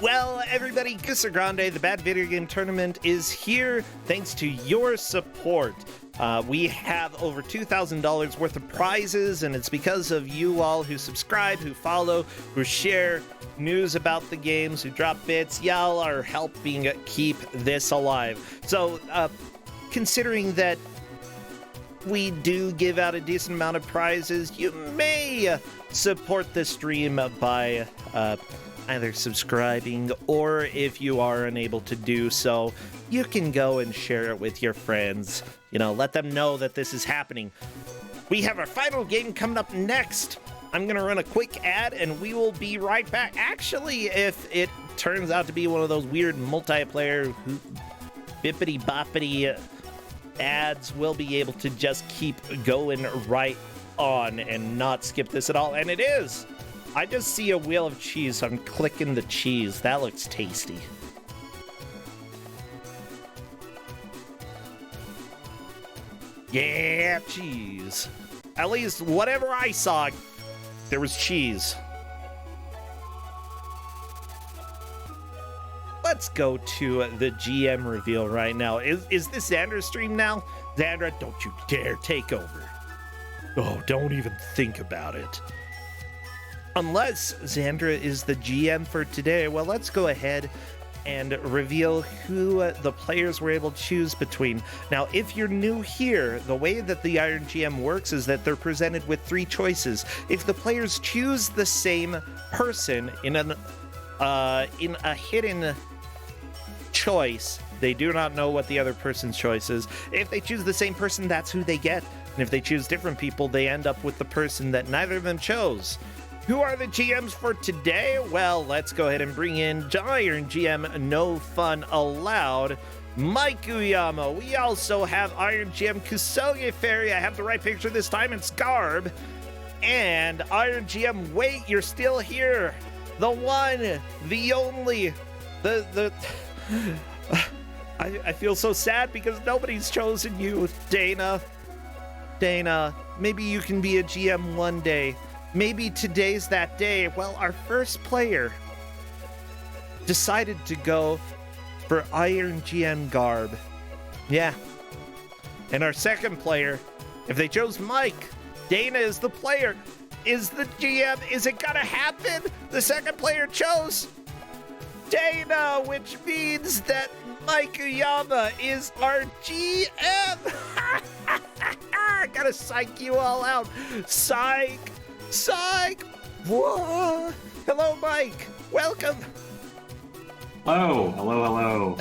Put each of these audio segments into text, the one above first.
Well, everybody, Kuso6rande, the Bad Video Game Tournament, is here thanks to your support. We have over $2,000 worth of prizes, and it's because of you all who subscribe, who follow, who share news about the games, who drop bits. Y'all are helping keep this alive. So, considering that we do give out a decent amount of prizes, you may support the stream by either subscribing, or if you are unable to do so, you can go and share it with your friends. You know, let them know that this is happening. We have our final game coming up next. I'm going to run a quick ad, and we will be right back. Actually, if it turns out to be one of those weird multiplayer bippity-boppity ads, we'll be able to just keep going right on and not skip this at all. And it is! I just see a wheel of cheese, so I'm clicking the cheese. That looks tasty. Yeah, cheese. At least whatever I saw, there was cheese. Let's go to the GM reveal right now. Is this Xandra's stream now? Xandra, don't you dare take over. Oh, don't even think about it. Unless Xandra is the GM for today, well, let's go ahead and reveal who the players were able to choose between. Now, if you're new here, the way that the Iron GM works is that they're presented with 3 choices. If the players choose the same person in a hidden choice, they do not know what the other person's choice is. If they choose the same person, that's who they get. And if they choose different people, they end up with the person that neither of them chose. Who are the GMs for today? Well, let's go ahead and bring in Iron GM No Fun Allowed, Mike Uyama. We also have Iron GM Kuso6rande. I have the right picture this time, it's Garb. And Iron GM, wait, you're still here. The one, the only, I feel so sad because nobody's chosen you, Dana. Dana, maybe you can be a GM one day. Maybe today's that day. Well, our first player decided to go for Iron GM Garb. Yeah. And our second player, if they chose Mike, Dana is the player. Is the GM, is it gonna happen? The second player chose Dana, which means that Mike Uyama is our GM. I gotta psych you all out. Psych. Psych! Whoa! Hello, Mike! Welcome! Hello, hello.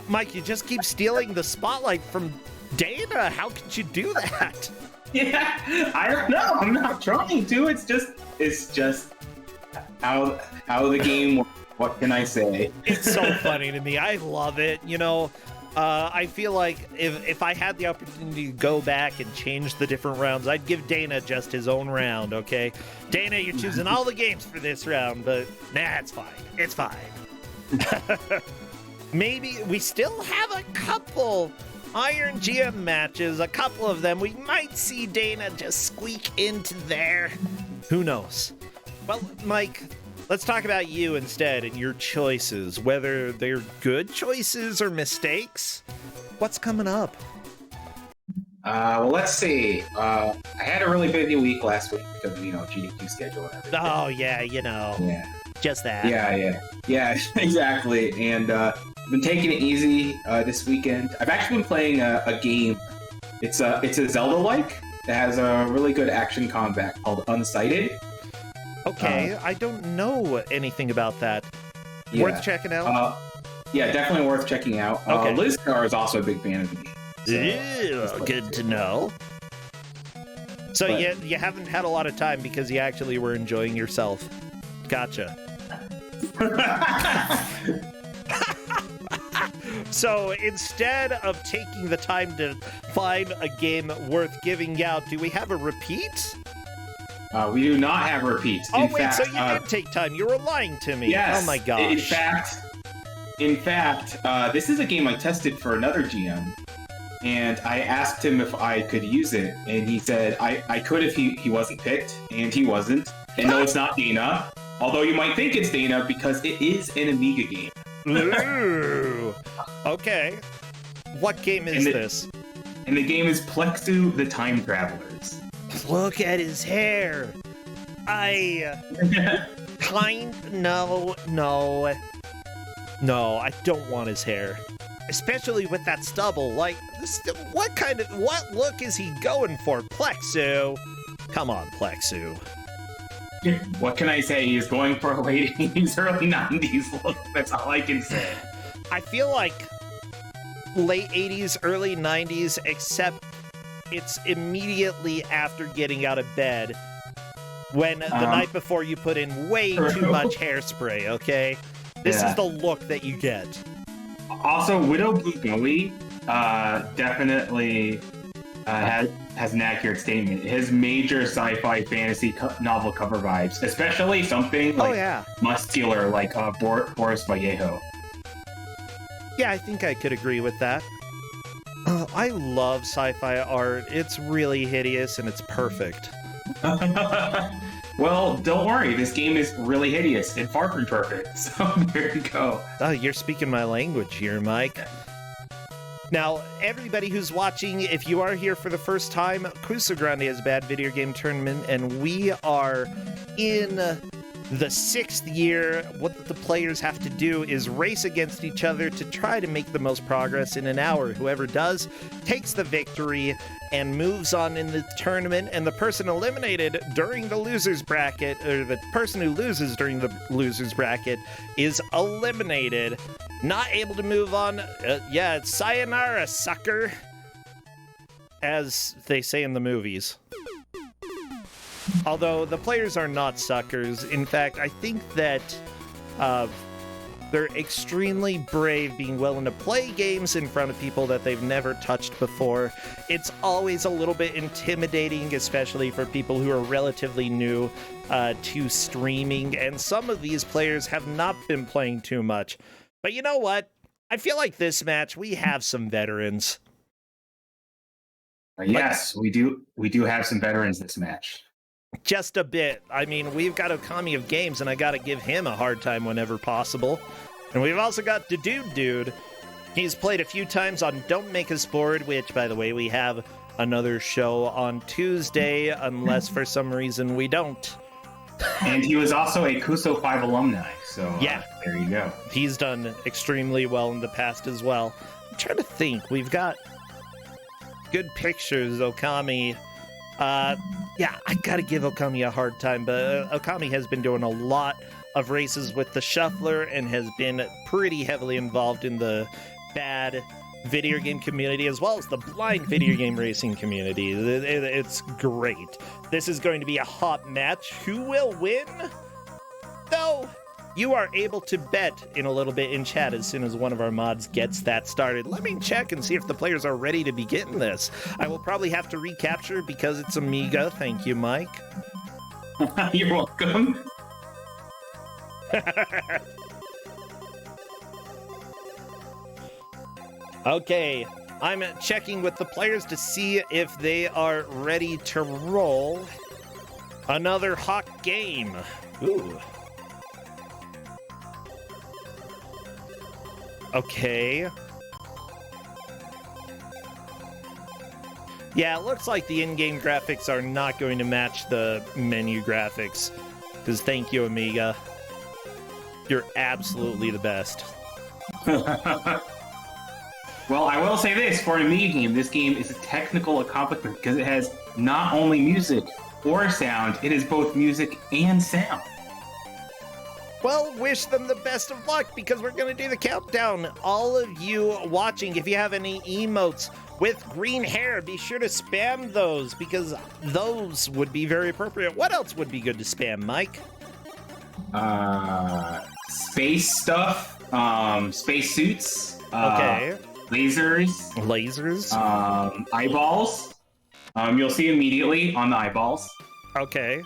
Mike, you just keep stealing the spotlight from Dana. How could you do that? Yeah, I don't know. I'm not trying to. It's just how the game works. What can I say? It's so funny to me. I love it. You know, I feel like if I had the opportunity to go back and change the different rounds, I'd give Dana just his own round, okay? Dana, you're choosing all the games for this round, but nah, it's fine. It's fine. Maybe we still have a couple Iron GM matches, a couple of them. We might see Dana just squeak into there. Who knows? Well, Mike, let's talk about you instead and your choices, whether they're good choices or mistakes. What's coming up? Well, let's see. I had a really busy week last week because of, GDQ schedule and everything. Oh, yeah, Yeah. Just that. Yeah, exactly. And I've been taking it easy this weekend. I've actually been playing a game. It's a Zelda-like that has a really good action combat called Unsighted. Okay, I don't know anything about that. Yeah. Worth checking out? Yeah, definitely worth checking out. Okay. Lizcar is also a big fan of the game. So good to know. So you haven't had a lot of time because you actually were enjoying yourself. Gotcha. So instead of taking the time to find a game worth giving out, do we have a repeat? We do not have repeats. Oh, wait, so you did take time. You were lying to me. Yes. Oh, my gosh. In fact, this is a game I tested for another GM, and I asked him if I could use it, and he said I could if he wasn't picked, and he wasn't. And no, it's not Dana. Although you might think it's Dana because it is an Amiga game. Ooh. Okay. What game is this? And the game is Plexu the Time Travelers. Look at his hair. No, I don't want his hair. Especially with that stubble. Like, what look is he going for? Plexu. Come on, Plexu. What can I say? He's going for a late 80s, early 90s look. That's all I can say. I feel like late 80s, early 90s, except it's immediately after getting out of bed when the night before you put in way too much hairspray, okay? This is the look that you get. Also, Widow Blue Gully definitely has an accurate statement. His major sci-fi fantasy novel cover vibes, especially something like muscular like Boris Vallejo. Yeah, I think I could agree with that. I love sci-fi art. It's really hideous and it's perfect. Well, don't worry. This game is really hideous and far from perfect. So there you go. Oh, you're speaking my language here, Mike. Now, everybody who's watching, if you are here for the first time, Kuso6rande is a bad video game tournament, and we are in the 6th year. What the players have to do is race against each other to try to make the most progress in an hour. Whoever does takes the victory and moves on in the tournament, and the person eliminated during the loser's bracket, or the person who loses during the loser's bracket, is eliminated. Not able to move on. Yeah, it's sayonara, sucker, as they say in the movies. Although the players are not suckers. In fact, I think that they're extremely brave being willing to play games in front of people that they've never touched before. It's always a little bit intimidating, especially for people who are relatively new to streaming. And some of these players have not been playing too much. But you know what? I feel like this match, we have some veterans. Yes, we do. We do have some veterans this match. Just a bit. I mean, we've got Okami of Games, and I gotta give him a hard time whenever possible. And we've also got the Dude. He's played a few times on Don't Make Us Bored, which, by the way, we have another show on Tuesday, unless for some reason we don't. And he was also a Kuso5 alumni, so yeah, there you go. He's done extremely well in the past as well. I'm trying to think. We've got good pictures, Okami. Yeah, I gotta give Okami a hard time, but Okami has been doing a lot of races with the Shuffler and has been pretty heavily involved in the bad video game community as well as the blind video game racing community. It's great. This is going to be a hot match. Who will win? No. You are able to bet in a little bit in chat as soon as one of our mods gets that started. Let me check and see if the players are ready to begin this. I will probably have to recapture because it's Amiga. Thank you, Mike. You're welcome. Okay, I'm checking with the players to see if they are ready to roll. Another hot game. Ooh. Okay. Yeah, it looks like the in-game graphics are not going to match the menu graphics. Because thank you, Amiga. You're absolutely the best. Well, I will say this, for an Amiga game, this game is a technical accomplishment because it has not only music or sound, it is both music and sound. Well, wish them the best of luck because we're going to do the countdown. All of you watching, if you have any emotes with green hair, be sure to spam those because those would be very appropriate. What else would be good to spam, Mike? Space stuff, space suits. Okay. Lasers. Eyeballs. You'll see immediately on the eyeballs. Okay.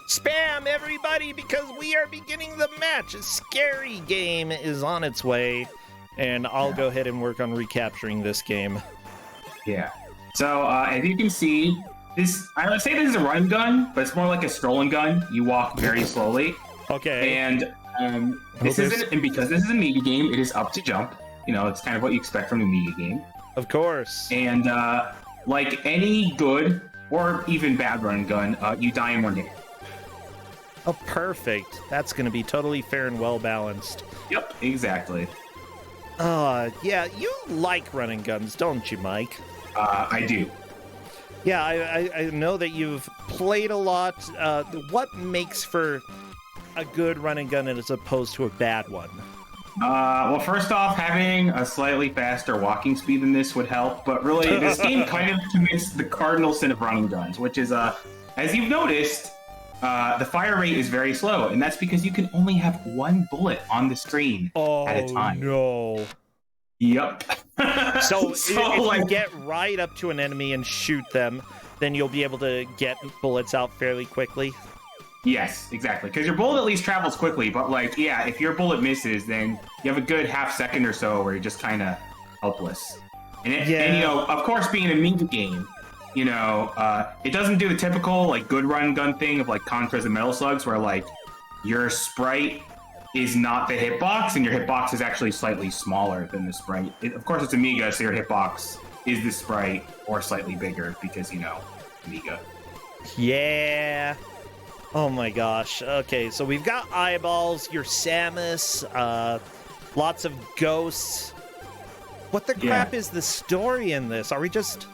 Spam, everybody, because we are beginning the match. A scary game is on its way, and I'll go ahead and work on recapturing this game. Yeah. So, as you can see, I would say this is a run gun, but it's more like a strolling gun. You walk very slowly. Okay. And because this is a media game, it is up to jump. You know, it's kind of what you expect from a media game. Of course. And like any good or even bad run gun, you die in 1 hit. Oh, perfect. That's going to be totally fair and well balanced. Yep, exactly. Yeah, you like running guns, don't you, Mike? I do. Yeah, I know that you've played a lot. What makes for a good running gun as opposed to a bad one? Well, first off, having a slightly faster walking speed than this would help, but really, this game kind of commits the cardinal sin of running guns, which is, as you've noticed, the fire rate is very slow, and that's because you can only have 1 bullet on the screen at a time. Oh, no. Yep. So if you get right up to an enemy and shoot them, then you'll be able to get bullets out fairly quickly? Yes, exactly. Because your bullet at least travels quickly, but, like, yeah, if your bullet misses, then you have a good half second or so where you're just kind of helpless. And, you know, of course, being a media game, you know, it doesn't do the typical, like, good run gun thing of, like, Contras and Metal Slugs, where, like, your sprite is not the hitbox, and your hitbox is actually slightly smaller than the sprite. Of course, it's Amiga, so your hitbox is the sprite, or slightly bigger, because, you know, Amiga. Yeah. Oh my gosh. Okay, so we've got eyeballs, your Samus, lots of ghosts. What the crap is the story in this? Are we just...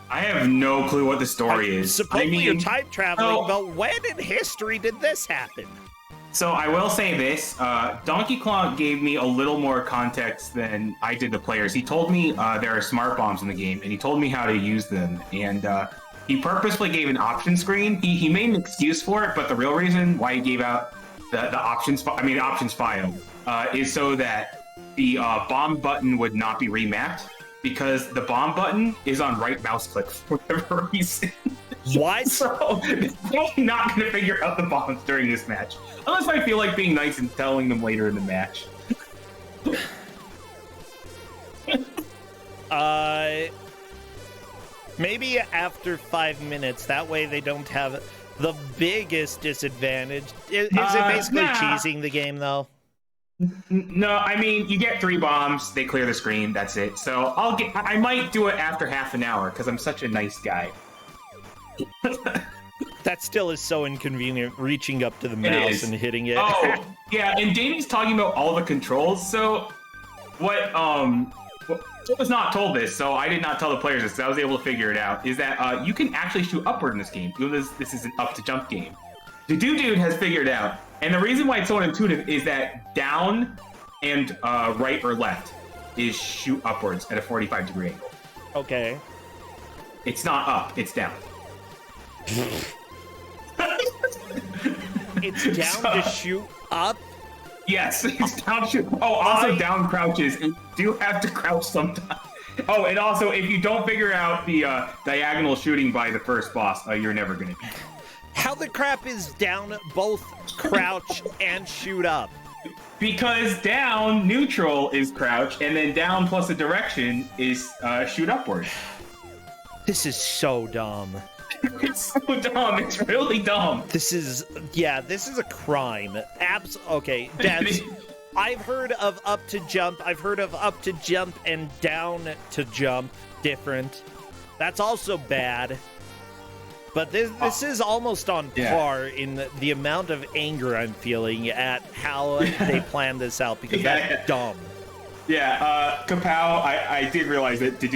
I have no clue what the story is. Supposedly you're time traveling, but when in history did this happen? So I will say this, Donkey Kong gave me a little more context than I did the players. He told me there are smart bombs in the game, and he told me how to use them, and he purposefully gave an option screen. He made an excuse for it, but the real reason why he gave out the options file is so that the bomb button would not be remapped, because the bomb button is on right mouse click for whatever reason. What? So I'm not going to figure out the bombs during this match. Unless I feel like being nice and telling them later in the match. Maybe after 5 minutes. That way they don't have the biggest disadvantage. Is it basically cheesing the game, though? No, I mean, you get 3 bombs, they clear the screen, that's it. So I might do it after half an hour, because I'm such a nice guy. That still is so inconvenient, reaching up to the mouse and hitting it. Oh, yeah, and Jamie's talking about all the controls, so I was not told this, so I did not tell the players this, because I was able to figure it out, is that you can actually shoot upward in this game, even though this is an up-to-jump game. The dude has figured it out, and the reason why it's so intuitive is that down and right or left is shoot upwards at a 45-degree angle. Okay. It's not up, it's down. It's down to shoot up? Yes, it's down to shoot. Oh, also down crouches, and you do have to crouch sometimes. Oh, and also, if you don't figure out the diagonal shooting by the first boss, you're never going to beat it. How the crap is down both crouch and shoot up? Because down, neutral, is crouch, and then down plus a direction is shoot upward. This is so dumb. It's so dumb. It's really dumb. This is a crime. Okay, Dad. I've heard of up to jump. I've heard of up to jump and down to jump. Different. That's also bad. But this is almost on par in the amount of anger I'm feeling at how they planned this out, because that's dumb. Yeah, Kapow, I did realize that the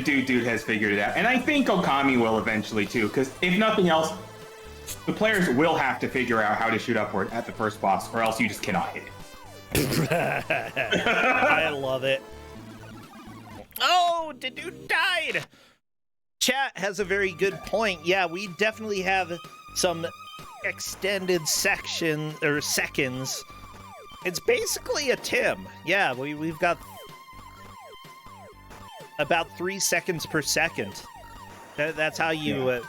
dude has figured it out. And I think Okami will eventually, too, because if nothing else, the players will have to figure out how to shoot upward at the first boss, or else you just cannot hit it. I love it. Oh, the dude died! Chat has a very good point. Yeah, we definitely have some extended seconds. It's basically a Tim. Yeah, we've got about 3 seconds per second. That's how you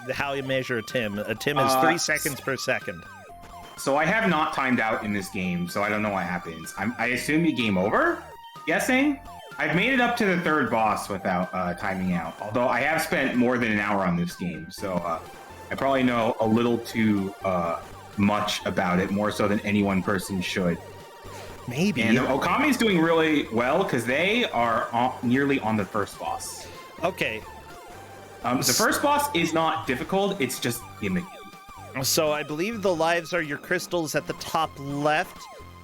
measure a Tim. A Tim is 3 seconds per second. So I have not timed out in this game, so I don't know what happens. I assume you game over? Guessing? I've made it up to the third boss without timing out. Although I have spent more than an hour on this game, so I probably know a little too much about it, more so than any one person should. Maybe. And Okami's doing really well because they are nearly on the first boss. Okay. The first boss is not difficult; it's just gimmicky. So I believe the lives are your crystals at the top left.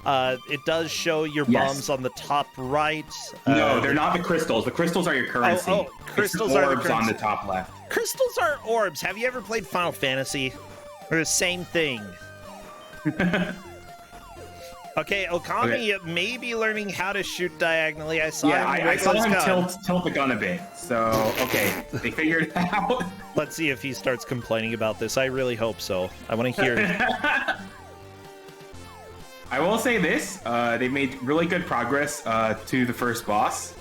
It does show your bombs on the top right. No, they're not the crystals. The crystals are your currency. Crystals it's the are orbs the on the top left. Crystals are orbs. Have you ever played Final Fantasy? They're the same thing. Okay, Okami may be learning how to shoot diagonally. I saw him. I saw him tilt the gun a bit. So, okay, they figured it out. Let's see if he starts complaining about this. I really hope so. I want to hear it. I will say this. They made really good progress to the first boss.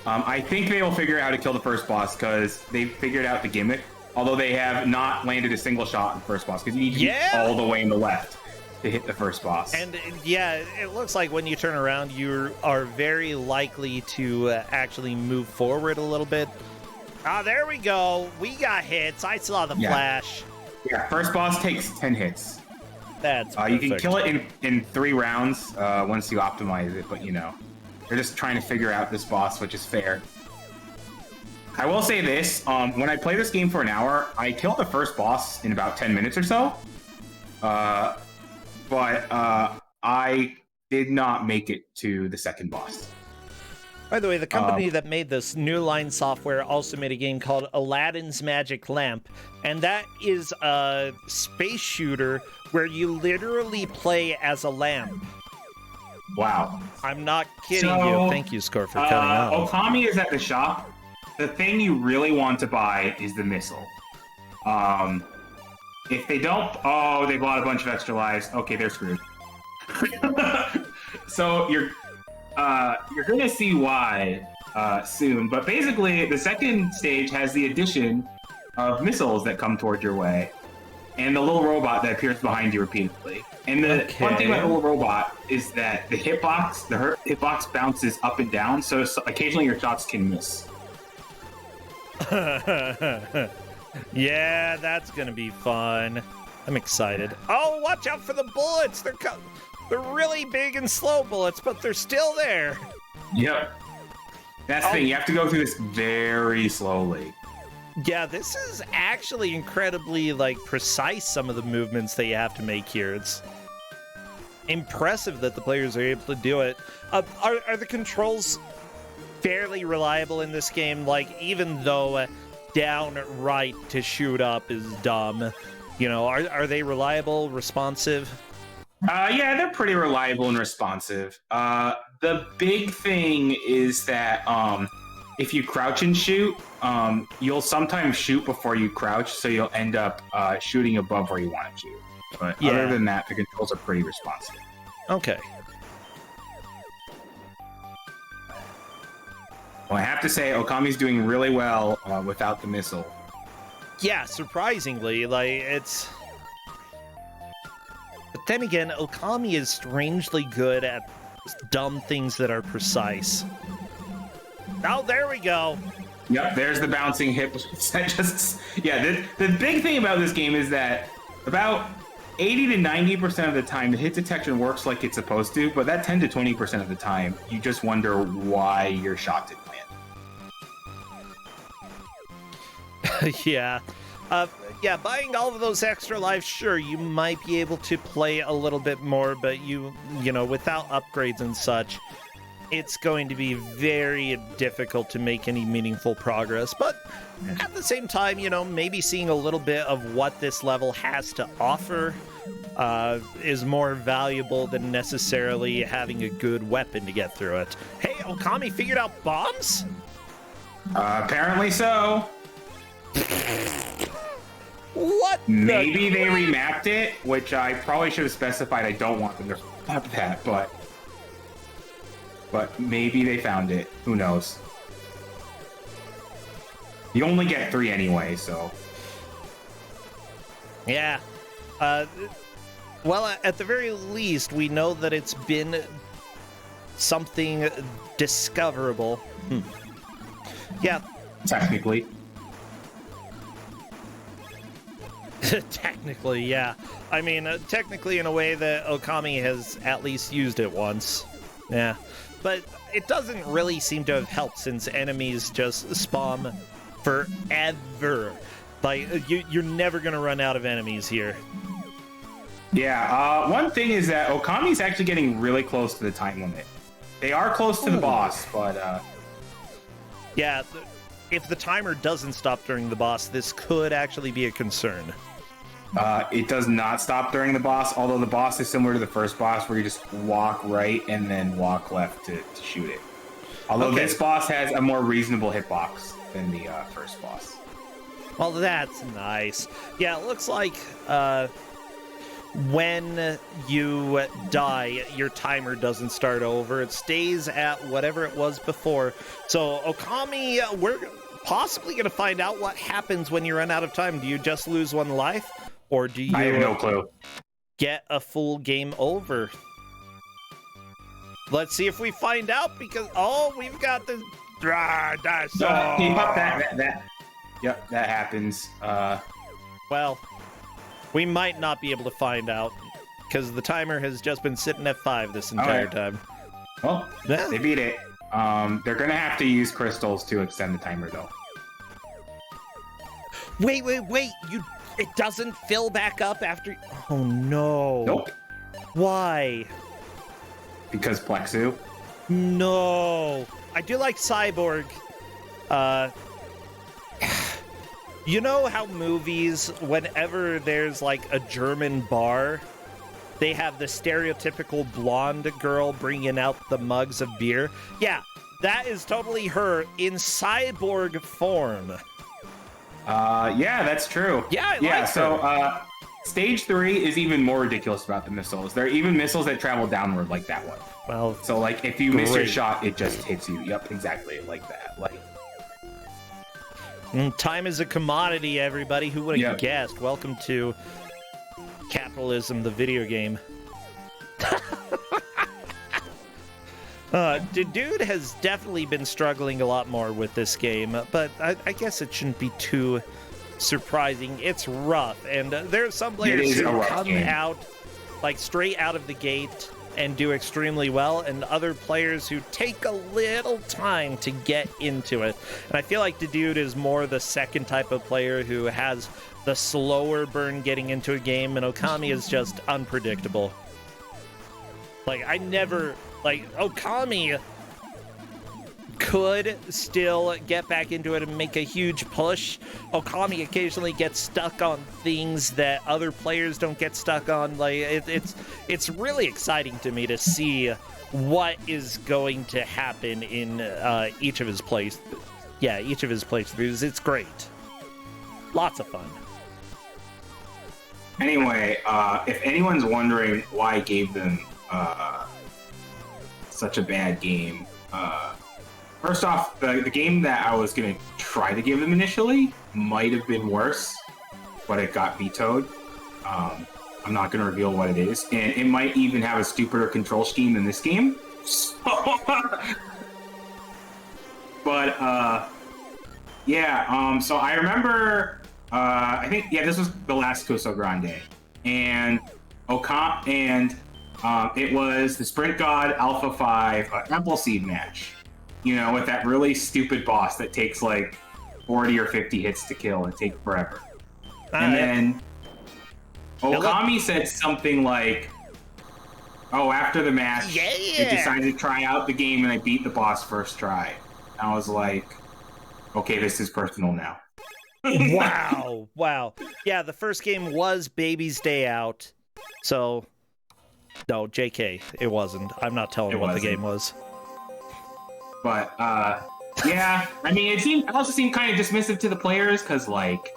I think they will figure out how to kill the first boss because they figured out the gimmick. Although they have not landed a single shot on the first boss because you need to be all the way in the left to hit the first boss. And yeah, it looks like when you turn around, you are very likely to actually move forward a little bit. There we go. We got hits. I saw the flash. Yeah, first boss takes 10 hits. That's you can kill it in 3 rounds once you optimize it, but you know, they're just trying to figure out this boss, which is fair. I will say this, when I play this game for an hour, I kill the first boss in about 10 minutes or so. But I did not make it to the second boss. By the way, the company that made this, New Line Software, also made a game called Aladdin's Magic Lamp, and that is a space shooter where you literally play as a lamp. Wow. I'm not kidding you. Thank you, Score, for cutting out. Okami is at the shop. The thing you really want to buy is the missile. If they don't, they bought a bunch of extra lives. Okay, they're screwed. So you're gonna see why soon. But basically, the second stage has the addition of missiles that come toward your way, and the little robot that appears behind you repeatedly. And the fun thing about the little robot is that the hitbox bounces up and down, so occasionally your shots can miss. Yeah, that's gonna be fun. I'm excited. Oh, watch out for the bullets! They're really big and slow bullets, but they're still there. Yep. That's the thing. You have to go through this very slowly. Yeah, this is actually incredibly precise. Some of the movements that you have to make here. It's impressive that the players are able to do it. Are the controls fairly reliable in this game? Even though down right to shoot up is dumb, are they reliable, responsive? Yeah, they're pretty reliable and responsive. The big thing is that if you crouch and shoot, you'll sometimes shoot before you crouch, so you'll end up shooting above where you want to shoot. But other than that, the controls are pretty responsive. Okay. Well, I have to say, Okami's doing really well without the missile. Yeah, surprisingly, it's... But then again, Okami is strangely good at dumb things that are precise. Oh, there we go. Yep, there's the bouncing hip. The big thing about this game is that about 80 to 90% of the time, the hit detection works like it's supposed to, but that 10 to 20% of the time, you just wonder why your shot didn't land. Yeah. Buying all of those extra lives, sure, you might be able to play a little bit more, but without upgrades and such, it's going to be very difficult to make any meaningful progress. But at the same time, maybe seeing a little bit of what this level has to offer is more valuable than necessarily having a good weapon to get through it. Hey, Okami figured out bombs? Apparently so. What? Maybe they remapped it, which I probably should have specified. I don't want them to remap that, but maybe they found it. Who knows? You only get 3 anyway, so. Yeah. Well, at the very least, we know that it's been something discoverable. Yeah. Technically. Technically, yeah. I mean, technically in a way that Okami has at least used it once. Yeah. But it doesn't really seem to have helped since enemies just spawn forever. Like, you're never going to run out of enemies here. Yeah, one thing is that Okami's actually getting really close to the time limit. They are close to the boss, but... Yeah, if the timer doesn't stop during the boss, this could actually be a concern. It does not stop during the boss, although the boss is similar to the first boss, where you just walk right and then walk left to shoot it. Although this boss has a more reasonable hitbox than the first boss. Well, that's nice. Yeah, it looks like when you die, your timer doesn't start over. It stays at whatever it was before. So, Okami, we're possibly going to find out what happens when you run out of time. Do you just lose one life? Or do you I have no clue. Get a full game over? Let's see if we find out, because, we've got the... Yep, that happens. Well, we might not be able to find out, because the timer has just been sitting at 5 this entire time. Well, they beat it. They're gonna have to use crystals to extend the timer, though. Wait! It doesn't fill back up after... Oh, no. Nope. Why? Because Plexu. No. I do like Cyborg. You know how movies, whenever there's like a German bar, they have the stereotypical blonde girl bringing out the mugs of beer? Yeah, that is totally her in cyborg form. Yeah, that's true. Yeah, I like her. Stage 3 is even more ridiculous about the missiles. There are even missiles that travel downward like that one. Well, so like if you miss your shot, it just hits you. Yep, exactly, like that. Like time is a commodity, everybody. Who would have guessed? Welcome to Capitalism, the video game. Dude has definitely been struggling a lot more with this game, but I guess it shouldn't be too surprising. It's rough, and there are some players who come out like straight out of the gate and do extremely well, and other players who take a little time to get into it. And I feel like the dude is more the second type of player who has the slower burn getting into a game, and Okami is just unpredictable. Like, Okami could still get back into it and make a huge push. Okami occasionally gets stuck on things that other players don't get stuck on. Like, it's really exciting to me to see what is going to happen in each of his playthroughs. It's great. Lots of fun. Anyway, if anyone's wondering why I gave them such a bad game, first off, the game that I was going to try to give them initially might have been worse, but it got vetoed. I'm not going to reveal what it is, and it might even have a stupider control scheme than this game. But, so I remember, I think, this was the last Kuso6rande, and it was the Sprint God Alpha 5 Appleseed match. You know, with that really stupid boss that takes like 40 or 50 hits to kill and take forever. And then Okami said something like, after the match, I decided to try out the game and I beat the boss first try. And I was like, okay, this is personal now. Wow. Yeah, the first game was Baby's Day Out. So, no, JK, it wasn't. I'm not telling what the game was. But, I mean, it also seemed kind of dismissive to the players, because, like,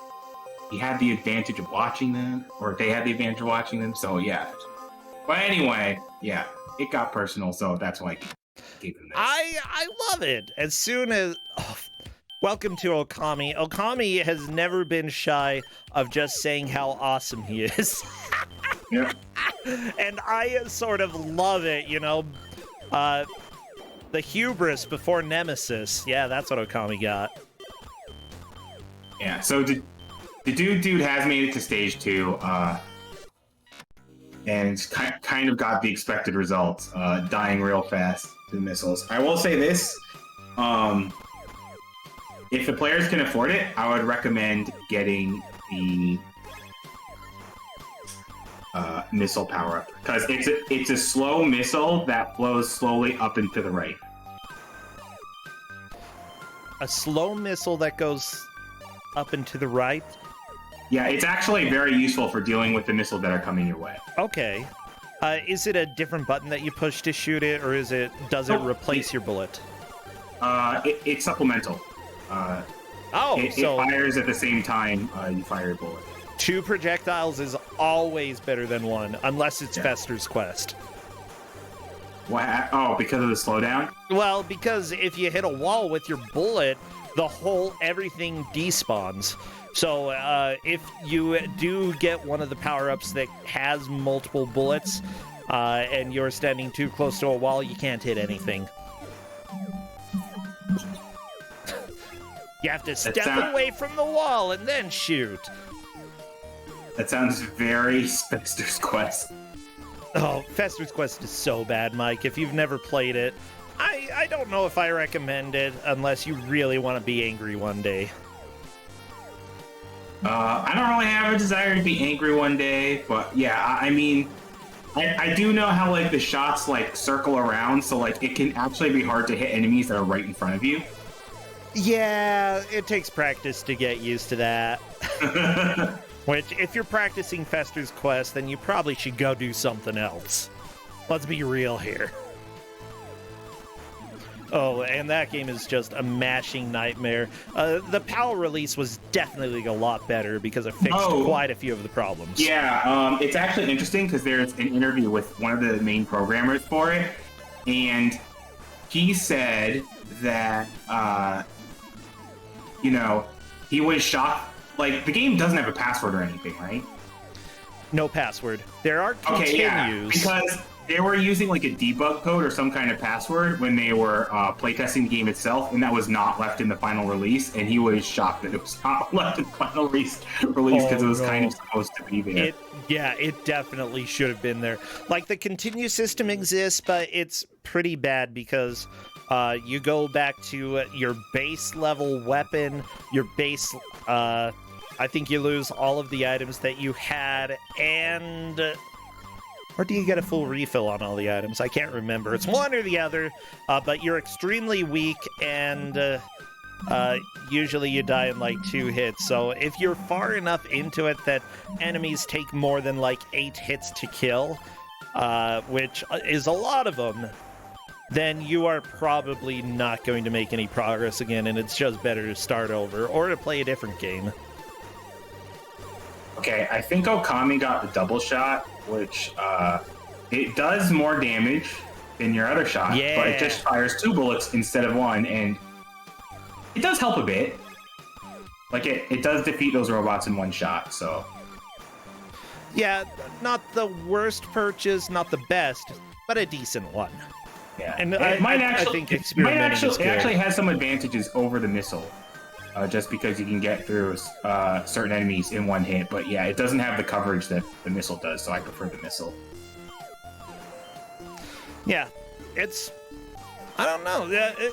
he had the advantage of watching them, or they had the advantage of watching them, so, yeah. But anyway, it got personal, so that's why I gave him this. I love it. As soon as... welcome to Okami. Okami has never been shy of just saying how awesome he is. Yep. And I sort of love it, you know. The hubris before Nemesis. Yeah, that's what Okami got. Yeah, so the dude has made it to stage 2, and kind of got the expected results, dying real fast to the missiles. I will say this, if the players can afford it, I would recommend getting the missile power-up, because it's a slow missile that flows slowly up and to the right. A slow missile that goes up and to the right? Yeah, it's actually very useful for dealing with the missiles that are coming your way. Okay. Is it a different button that you push to shoot it, or does it replace your bullet? It's supplemental. It fires at the same time you fire your bullet. 2 projectiles is always better than 1, unless it's Fester's Quest. What? Oh, because of the slowdown? Well, because if you hit a wall with your bullet, everything despawns. So if you do get one of the power-ups that has multiple bullets, and you're standing too close to a wall, you can't hit anything. You have to step away from the wall and then shoot. That sounds very Fester's Quest. Oh, Fester's Quest is so bad, Mike. If you've never played it, I don't know if I recommend it unless you really want to be angry one day. I don't really have a desire to be angry one day, but yeah, I mean, I do know how, like, the shots, like, circle around, so, like, it can actually be hard to hit enemies that are right in front of you. Yeah, it takes practice to get used to that. Which, if you're practicing Fester's Quest, then you probably should go do something else. Let's be real here. Oh, and that game is just a mashing nightmare. The PAL release was definitely a lot better because it fixed quite a few of the problems. Yeah, it's actually interesting because there's an interview with one of the main programmers for it, and he said that, he was shocked. Like, the game doesn't have a password or anything, right? No password. There are continues. Okay, yeah, because they were using, like, a debug code or some kind of password when they were playtesting the game itself, and that was not left in the final release, and he was shocked that it was not left in the final release because it was kind of supposed to be there. It definitely should have been there. Like, the continue system exists, but it's pretty bad because you go back to your base level weapon, your base... I think you lose all of the items that you had, and... Or do you get a full refill on all the items? I can't remember. It's one or the other, but you're extremely weak, and usually you die in, like, 2 hits. So if you're far enough into it that enemies take more than, like, 8 hits to kill, which is a lot of them, then you are probably not going to make any progress again, and it's just better to start over or to play a different game. Okay, I think Okami got the double shot, which it does more damage than your other shot, but it just fires 2 bullets instead of 1, and it does help a bit. Like, it does defeat those robots in 1 shot, so... Yeah, not the worst purchase, not the best, but a decent one. Yeah, and I think experimenting is good. It actually has some advantages over the missile. Just because you can get through certain enemies in 1 hit. But yeah, it doesn't have the coverage that the missile does, so I prefer the missile. Yeah, it's... I don't know.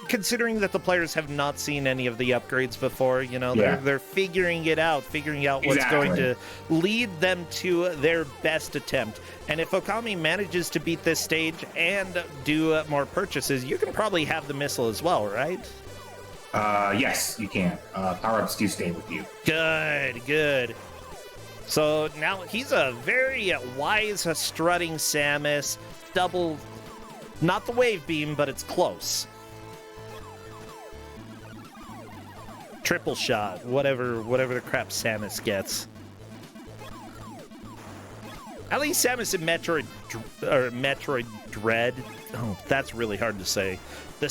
Considering that the players have not seen any of the upgrades before, they're figuring it out, what's going to lead them to their best attempt. And if Okami manages to beat this stage and do more purchases, you can probably have the missile as well, right? Yes, you can. Power-ups do stay with you. Good. So now he's a very wise, strutting Samus. Double, not the wave beam, but it's close. Triple shot, whatever the crap Samus gets. At least Samus in Metroid Dread. Oh, that's really hard to say. The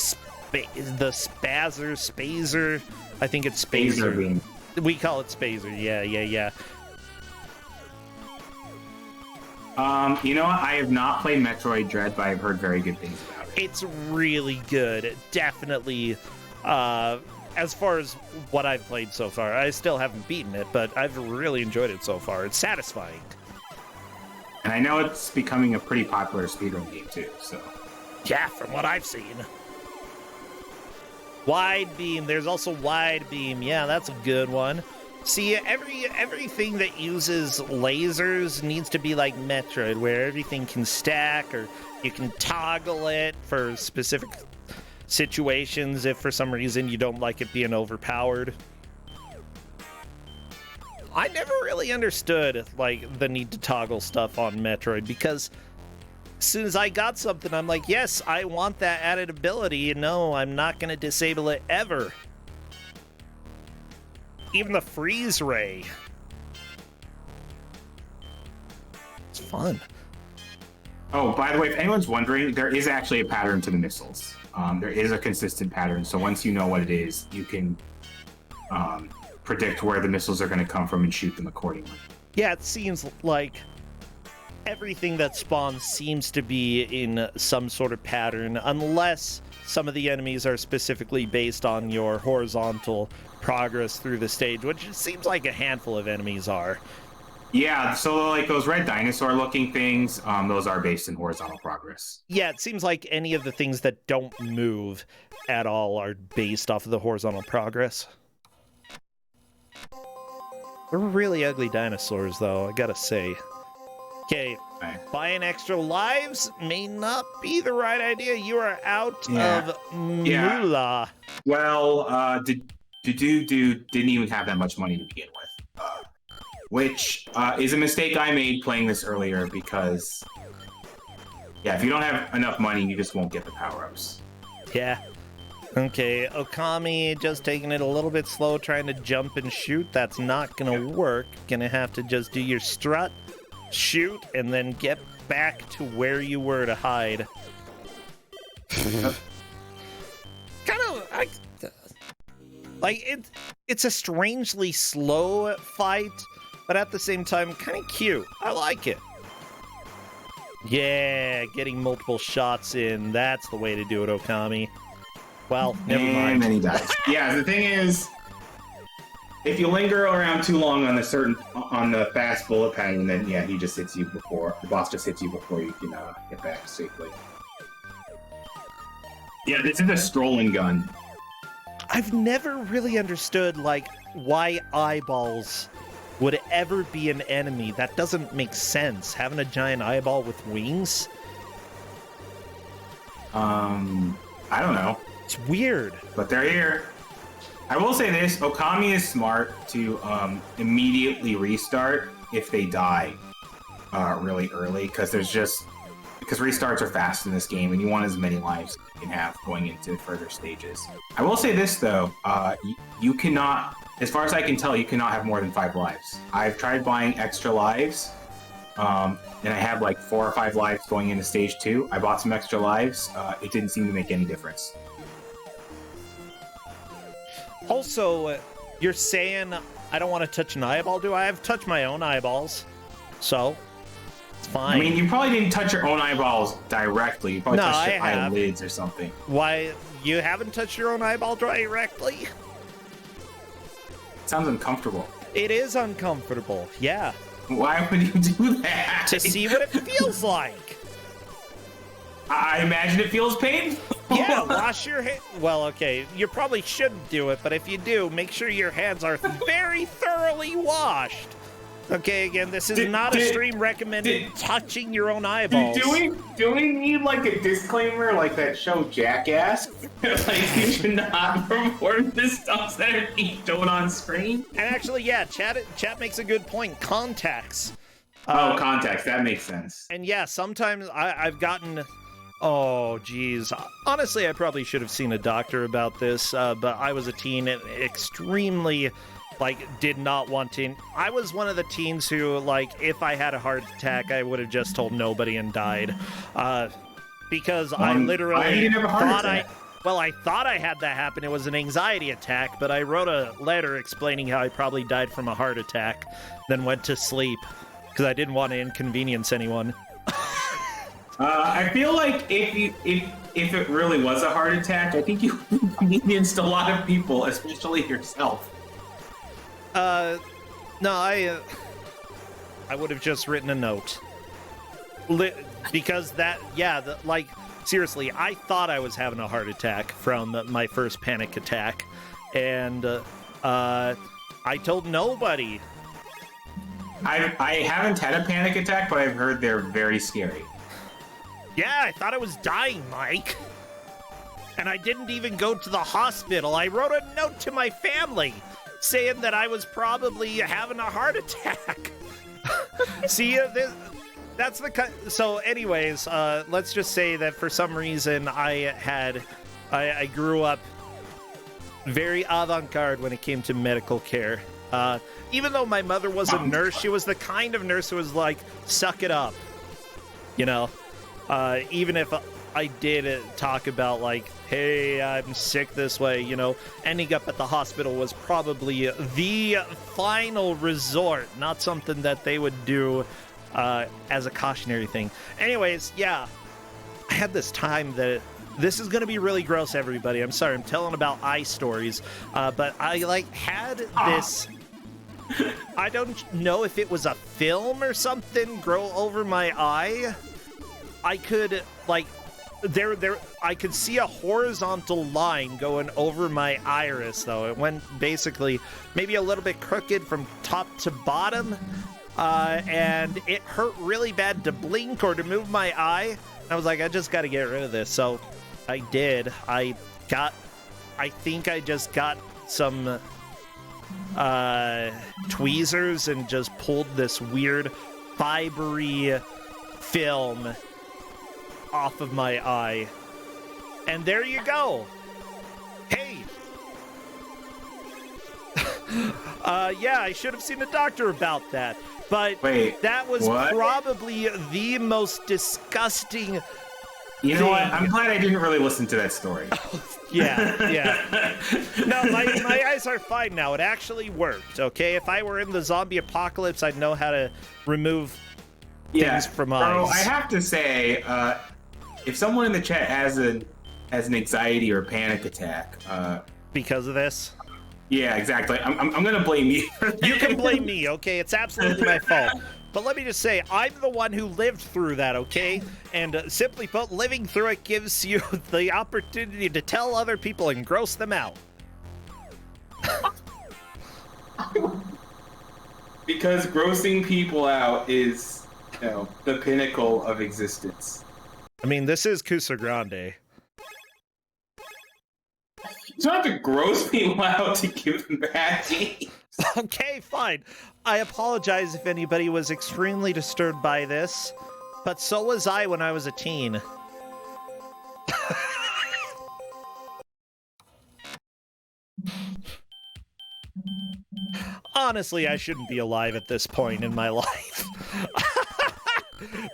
Spazer. I think it's Spazer. Beam. We call it Spazer. Yeah. You know what? I have not played Metroid Dread, but I've heard very good things about it. It's really good. Definitely, as far as what I've played so far, I still haven't beaten it, but I've really enjoyed it so far. It's satisfying. And I know it's becoming a pretty popular speedrun game too, so. Yeah, from what I've seen. Wide beam. There's also wide beam. Yeah, that's a good one. See, everything that uses lasers needs to be like Metroid, where everything can stack, or you can toggle it for specific situations if for some reason you don't like it being overpowered. I never really understood like the need to toggle stuff on Metroid, because as soon as I got something, I'm like, yes, I want that added ability. No, I'm not going to disable it ever. Even the freeze ray. It's fun. Oh, by the way, if anyone's wondering, there is actually a pattern to the missiles. There is a consistent pattern, so once you know what it is, you can predict where the missiles are going to come from and shoot them accordingly. Yeah, it seems like everything that spawns seems to be in some sort of pattern, unless some of the enemies are specifically based on your horizontal progress through the stage, which it seems like a handful of enemies are. Yeah, so like those red dinosaur-looking things, those are based in horizontal progress. Yeah, it seems like any of the things that don't move at all are based off of the horizontal progress. They're really ugly dinosaurs, though, I gotta say. Okay, buying extra lives may not be the right idea. You are out of moolah. Well, Dude didn't even have that much money to begin with, which is a mistake I made playing this earlier, because, yeah, if you don't have enough money, you just won't get the power-ups. Yeah. Okay, Okami just taking it a little bit slow, trying to jump and shoot. That's not gonna work. Gonna have to just do your strut, shoot, and then get back to where you were to hide. It's a strangely slow fight, but at the same time, kind of cute. I like it. Yeah, getting multiple shots in. That's the way to do it, Okami. Well, never mind. And then he dies. Yeah, the thing is, if you linger around too long on the fast bullet pattern, then yeah, he just hits you before the boss just hits you before you can get back safely. Yeah, this is a strolling gun. I've never really understood like why eyeballs would ever be an enemy. That doesn't make sense. Having a giant eyeball with wings. I don't know. It's weird. But they're here. I will say this, Okami is smart to immediately restart if they die really early, because restarts are fast in this game, and you want as many lives as you can have going into further stages. I will say this, though, you cannot, as far as I can tell, you cannot have more than 5 lives. I've tried buying extra lives, and I had like 4 or 5 lives going into stage 2. I bought some extra lives. It didn't seem to make any difference. Also, you're saying I don't want to touch an eyeball, do I? I've touched my own eyeballs, so it's fine. I mean, you probably didn't touch your own eyeballs directly. You probably touched your eyelids or something. Why, you haven't touched your own eyeball directly? It sounds uncomfortable. It is uncomfortable, yeah. Why would you do that? To see what it feels like. I imagine it feels painful. Yeah, wash your hands. Well, okay, you probably shouldn't do it, but if you do, make sure your hands are very thoroughly washed. Okay, again, this is not a stream recommending touching your own eyeballs. Do we need like a disclaimer like that show Jackass? Like you should not report this stuff that are being shown on screen? And actually, yeah, chat makes a good point. Contacts. Contacts, that makes sense. And yeah, sometimes I've gotten... Oh, geez. Honestly, I probably should have seen a doctor about this, but I was a teen and extremely, did not want to... I was one of the teens who, if I had a heart attack, I would have just told nobody and died. Because I literally thought I thought I had that happen. It was an anxiety attack, but I wrote a letter explaining how I probably died from a heart attack, then went to sleep, because I didn't want to inconvenience anyone. I feel like if it really was a heart attack, I think you inconvenienced a lot of people, especially yourself. No, I would have just written a note. Because like, seriously, I thought I was having a heart attack from my first panic attack, and I told nobody. I haven't had a panic attack, but I've heard they're very scary. Yeah, I thought I was dying, Mike. And I didn't even go to the hospital. I wrote a note to my family saying that I was probably having a heart attack. See, that's the... So anyways, let's just say that for some reason I grew up very avant-garde when it came to medical care. Even though my mother was a nurse, she was the kind of nurse who was like, suck it up. You know? Even if I did talk about, like, hey, I'm sick this way, you know, ending up at the hospital was probably the final resort, not something that they would do as a cautionary thing. Anyways, yeah, I had this time that... This is going to be really gross, everybody. I'm sorry, I'm telling about eye stories, but I, like, had this... I don't know if it was a film or something grow over my eye. I could, like, I could see a horizontal line going over my iris, though. It went basically maybe a little bit crooked from top to bottom, and it hurt really bad to blink or to move my eye. I was like, I just got to get rid of this. So I did. I think I just got some tweezers and just pulled this weird fibery film off of my eye, and there you go. Hey. Yeah, I should have seen a doctor about that, but wait, that was what? Probably the most disgusting You know what? I'm glad I didn't really listen to that story. Yeah. No, my eyes are fine now. It actually worked, okay? If I were in the zombie apocalypse, I'd know how to remove things from eyes. Bro, I have to say, if someone in the chat has an anxiety or panic attack, because of this? Yeah, exactly. I'm gonna blame you. You can blame me, okay? It's absolutely my fault. But let me just say, I'm the one who lived through that, okay? And simply put, living through it gives you the opportunity to tell other people and gross them out. Because grossing people out is, you know, the pinnacle of existence. I mean, this is Kuso6rande. You don't have to gross people out to give them bad names. Okay, fine. I apologize if anybody was extremely disturbed by this, but so was I when I was a teen. Honestly, I shouldn't be alive at this point in my life.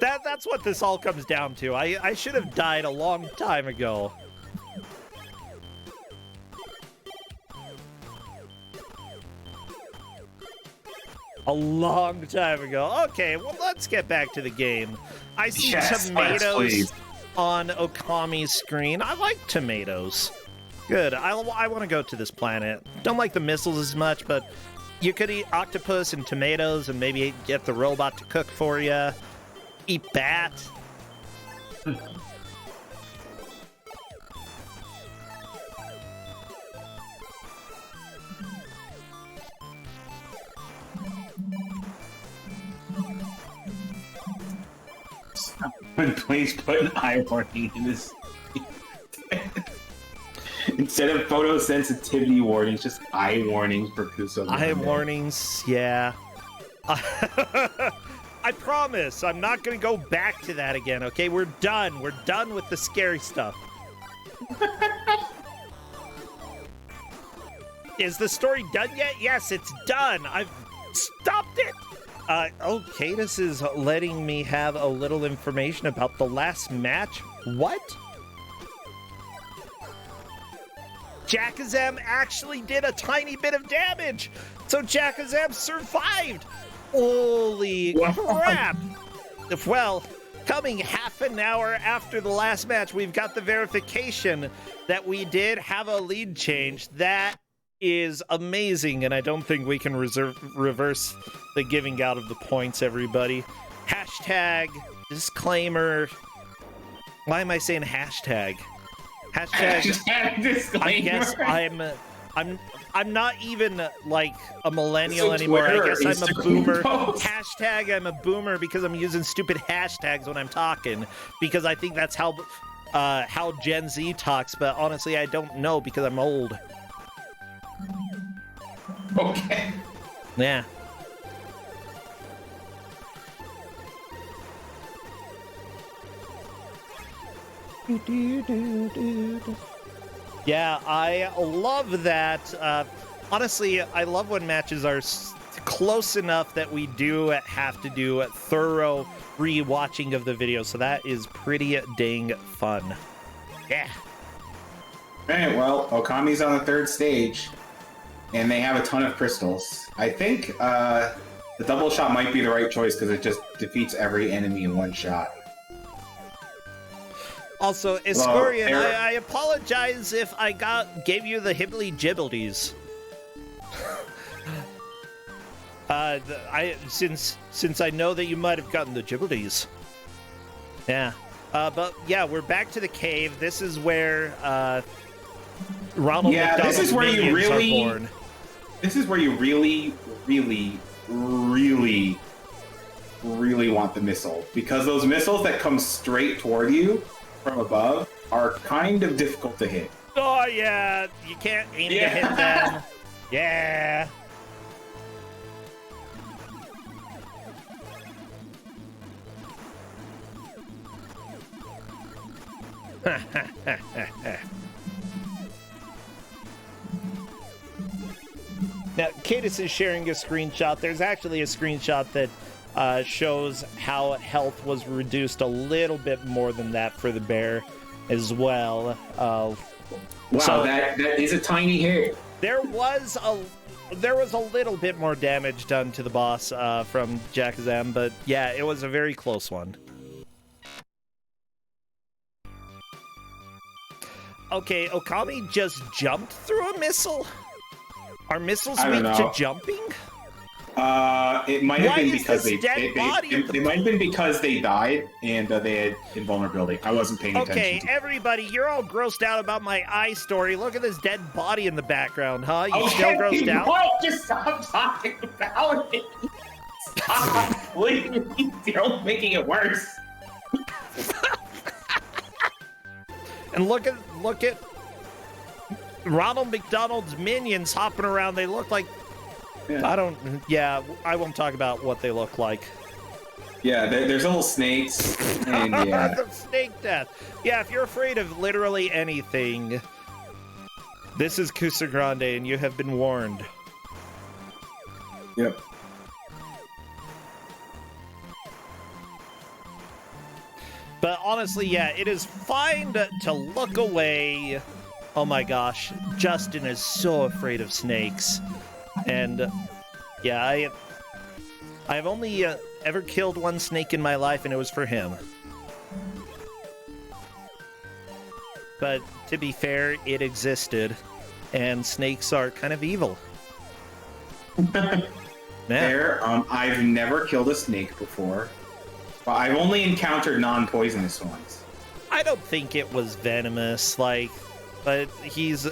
That's what this all comes down to. I should have died a long time ago. A long time ago. Okay, well, let's get back to the game. I see tomatoes on Okami's screen. I like tomatoes. Good. I want to go to this planet. Don't like the missiles as much, but you could eat octopus and tomatoes and maybe get the robot to cook for you. Eat bat. Please put an eye warning in this. Instead of photosensitivity warnings, just eye warnings for Kuso. Eye warnings, yeah. I promise I'm not going to go back to that again, okay? We're done. We're done with the scary stuff. Is the story done yet? Yes, it's done. I've stopped it. Cadus is letting me have a little information about the last match. What? Jakazam actually did a tiny bit of damage, so Jakazam survived. Holy crap! Well, coming half an hour after the last match, we've got the verification that we did have a lead change. That is amazing, and I don't think we can reverse the giving out of the points, everybody. Hashtag disclaimer. Why am I saying hashtag? Hashtag disclaimer. I guess I'm not even like a millennial anymore. I guess I'm a boomer. Hashtag I'm a boomer because I'm using stupid hashtags when I'm talking, because I think that's how Gen Z talks, but honestly I don't know because I'm old. Okay. Yeah. Yeah, I love that. Honestly, I love when matches are close enough that we do have to do a thorough re-watching of the video, so that is pretty dang fun. Yeah. Alright, well, Okami's on the third stage, and they have a ton of crystals. I think the double shot might be the right choice because it just defeats every enemy in one shot. Also, Iskorian, I apologize if I gave you the hibbly jibblies. Since I know that you might have gotten the gibblies. Yeah. But yeah, we're back to the cave. This is where Ronald McDonald's this is where you really are born. This is where you really, really, really, really want the missile, because those missiles that come straight toward you from above are kind of difficult to hit. Oh yeah, you can't aim to hit them. Yeah. Now, Cadis is sharing a screenshot. There's actually a screenshot that shows how health was reduced a little bit more than that for the bear as well. Wow, so that is a tiny hit. There was a little bit more damage done to the boss from Jakazam, but yeah, it was a very close one. Okay, Okami just jumped through a missile? Are missiles weak to jumping? It might have been because it might have been because they died and they had invulnerability. I wasn't paying attention. Okay, everybody, you're all grossed out about my eye story. Look at this dead body in the background, huh? You still grossed out? What? Just stop talking about it. Stop, please. You're making it worse. And look at Ronald McDonald's minions hopping around. They look like I won't talk about what they look like. Yeah, there's little snakes. And yeah. The snake death. Yeah, if you're afraid of literally anything, this is Kuso6rande, and you have been warned. Yep. But honestly, yeah, it is fine to look away. Oh my gosh, Justin is so afraid of snakes. And yeah, I've only ever killed one snake in my life, and it was for him. But to be fair, it existed, and snakes are kind of evil. Fair. I've never killed a snake before. But I've only encountered non-poisonous ones. I don't think it was venomous, but he's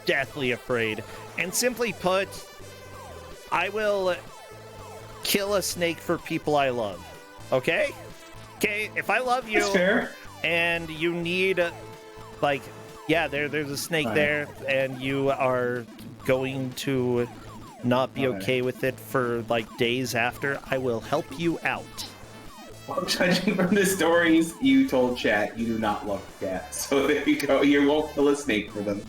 deathly afraid. And simply put, I will kill a snake for people I love. Okay? Okay, if I love you, that's fair. And you need, there's a snake there, and you are going to not be okay with it for, days after, I will help you out. Well, judging from the stories you told chat, you do not love cats. So there you go. You won't kill a snake for them.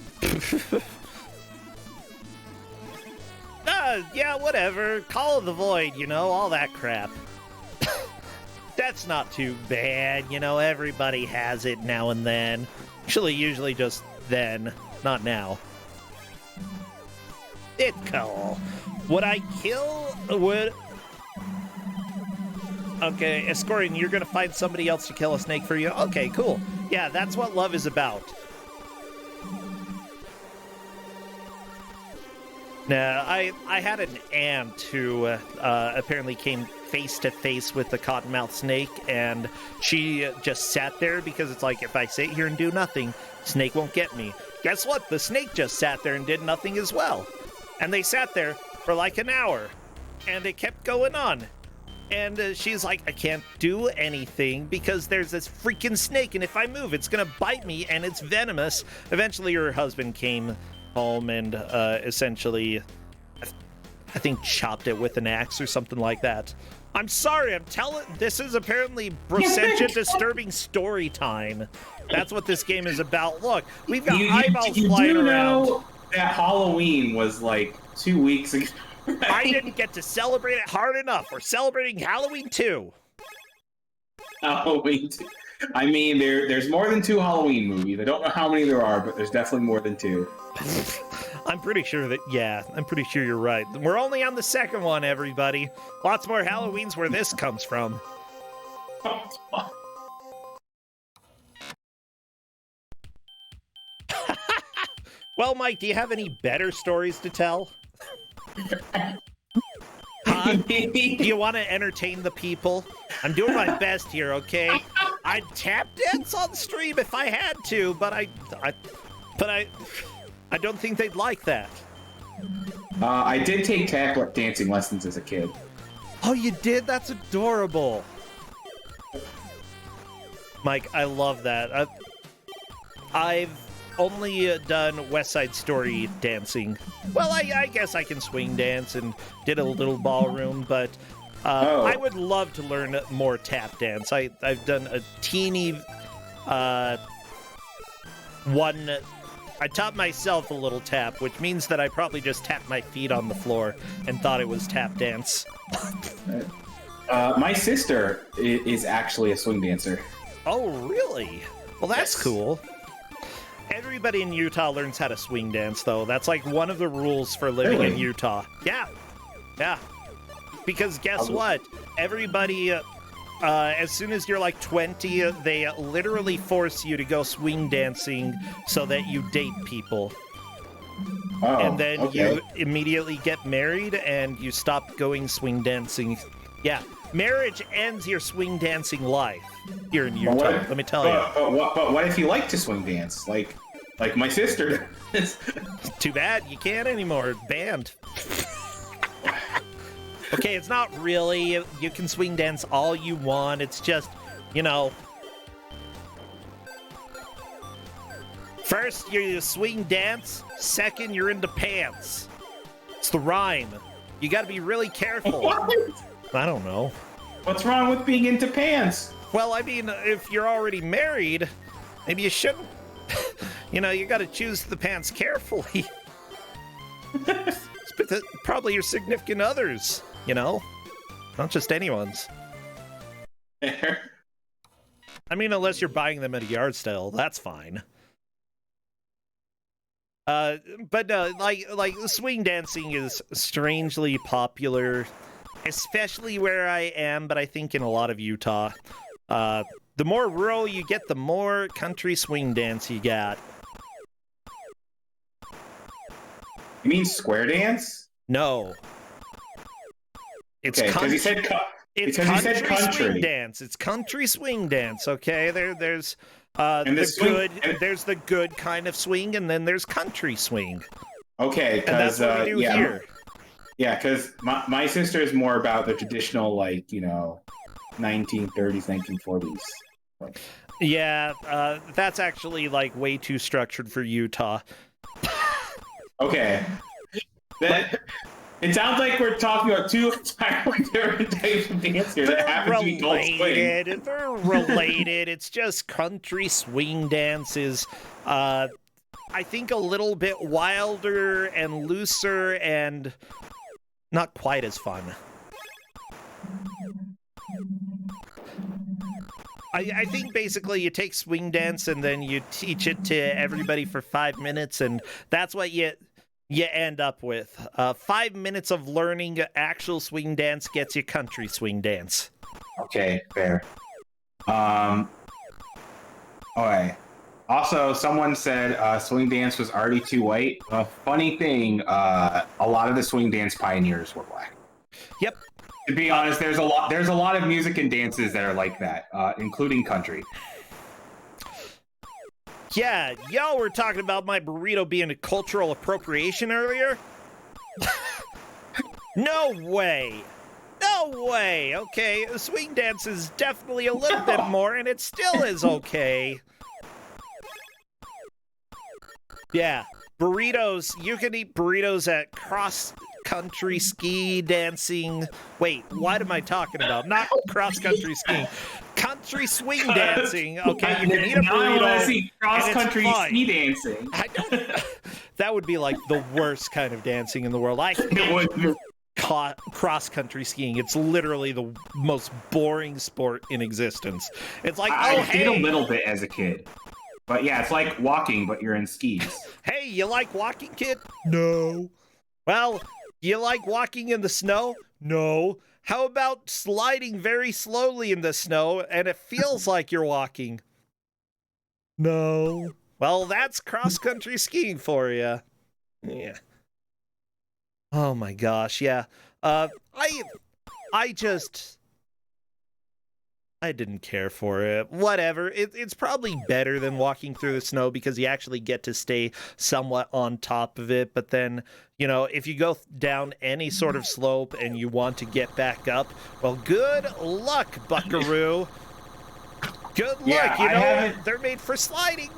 Yeah, whatever. Call of the Void, all that crap. That's not too bad, everybody has it now and then. Actually, usually just then, not now. It's cool. Would I kill... Okay, Escorian, you're gonna find somebody else to kill a snake for you? Okay, cool. Yeah, that's what love is about. Now, I had an aunt who apparently came face to face with the cottonmouth snake, and she just sat there because it's like, if I sit here and do nothing, snake won't get me. Guess what? The snake just sat there and did nothing as well. And they sat there for like an hour, and it kept going on. And she's like, I can't do anything because there's this freaking snake, and if I move, it's gonna bite me, and it's venomous. Eventually, her husband came home and essentially, I think, chopped it with an axe or something like that. I'm sorry, I'm telling. This is apparently Brossentia disturbing story time. That's what this game is about. Look, we've got eyeballs flying around. Know that Halloween was like 2 weeks ago. I didn't get to celebrate it hard enough. We're celebrating Halloween 2. Halloween 2. I mean, there's more than 2 Halloween movies. I don't know how many there are, but there's definitely more than 2. I'm pretty sure that, yeah, I'm pretty sure you're right. We're only on the second one, everybody. Lots more Halloweens where this comes from. Well, Mike, do you have any better stories to tell? Huh? Do you want to entertain the people? I'm doing my best here, okay? I'd tap dance on stream if I had to, but I don't think they'd like that. I did take tap dancing lessons as a kid. Oh, you did? That's adorable. Mike, I love that. I've only done West Side Story dancing. Well, I guess I can swing dance and did a little ballroom, but I would love to learn more tap dance. I've done a teeny one. I taught myself a little tap, which means that I probably just tapped my feet on the floor and thought it was tap dance. My sister is actually a swing dancer. Oh, really? Well, that's Yes. cool. Everybody in Utah learns how to swing dance, though. That's like one of the rules for living in Utah. Yeah. Yeah. Because guess what? Everybody, as soon as you're like 20, they literally force you to go swing dancing so that you date people. Oh, And then okay. you immediately get married and you stop going swing dancing. Yeah. Marriage ends your swing dancing life here in Utah, let me tell you. But what if you like to swing dance? Like my sister does. Too bad you can't anymore. Banned. Okay, it's not really. You can swing dance all you want. It's just, you know. First, you swing dance. Second, you're into pants. It's the rhyme. You gotta be really careful. What? I don't know. What's wrong with being into pants? Well, I mean, if you're already married, maybe you shouldn't. You know, you gotta choose the pants carefully. Probably your significant others, you know? Not just anyone's. I mean, unless you're buying them at a yard sale, that's fine. But no, like swing dancing is strangely popular, especially where I am, but I think in a lot of Utah. The more rural you get, the more country swing dance you got. You mean square dance? No. It's Okay, because country. you said It's because you said country swing country. dance. It's country swing dance. Okay, there's And the the swing- good. and- There's the good kind of swing, and then there's country swing, Okay, and that's because what we do here. Yeah, because my sister is more about the traditional, like, you know, 1930s, 1940s. Like, Yeah, that's actually like way too structured for Utah. okay. It sounds like we're talking about two entirely different types of dance here that happen to be called swing. They're related. It's just country swing dance is, I think, a little bit wilder and looser and not quite as fun. I think basically you take swing dance and then you teach it to everybody for 5 minutes, and that's what you end up with. 5 minutes of learning actual swing dance gets you country swing dance. Okay, fair. Alright. Also, someone said swing dance was already too white. Funny thing, a lot of the swing dance pioneers were black. Yep. To be honest, there's a lot of music and dances that are like that, including country. Yeah, y'all were talking about my burrito being a cultural appropriation earlier? No way! No way! Okay, swing dance is definitely a little bit more, and it still is okay. Yeah, burritos, you can eat burritos at cross-country ski dancing. Wait, what am I talking about? Not cross-country skiing. Country swing dancing. Okay, you can eat a burrito. I want to see cross-country ski dancing. I don't. That would be like the worst kind of dancing in the world. I hate cross-country skiing. It's literally the most boring sport in existence. It's like, I did a little bit as a kid. But yeah, it's like walking, but you're in skis. Hey, you like walking, kid? No. Well, you like walking in the snow? No. How about sliding very slowly in the snow and it feels like you're walking? No. Well, that's cross-country skiing for you. Yeah. Oh my gosh, yeah. I didn't care for it. Whatever. It's probably better than walking through the snow because you actually get to stay somewhat on top of it. But then, you know, if you go down any sort of slope and you want to get back up, well, good luck, buckaroo. Good luck. You know, they're made for sliding.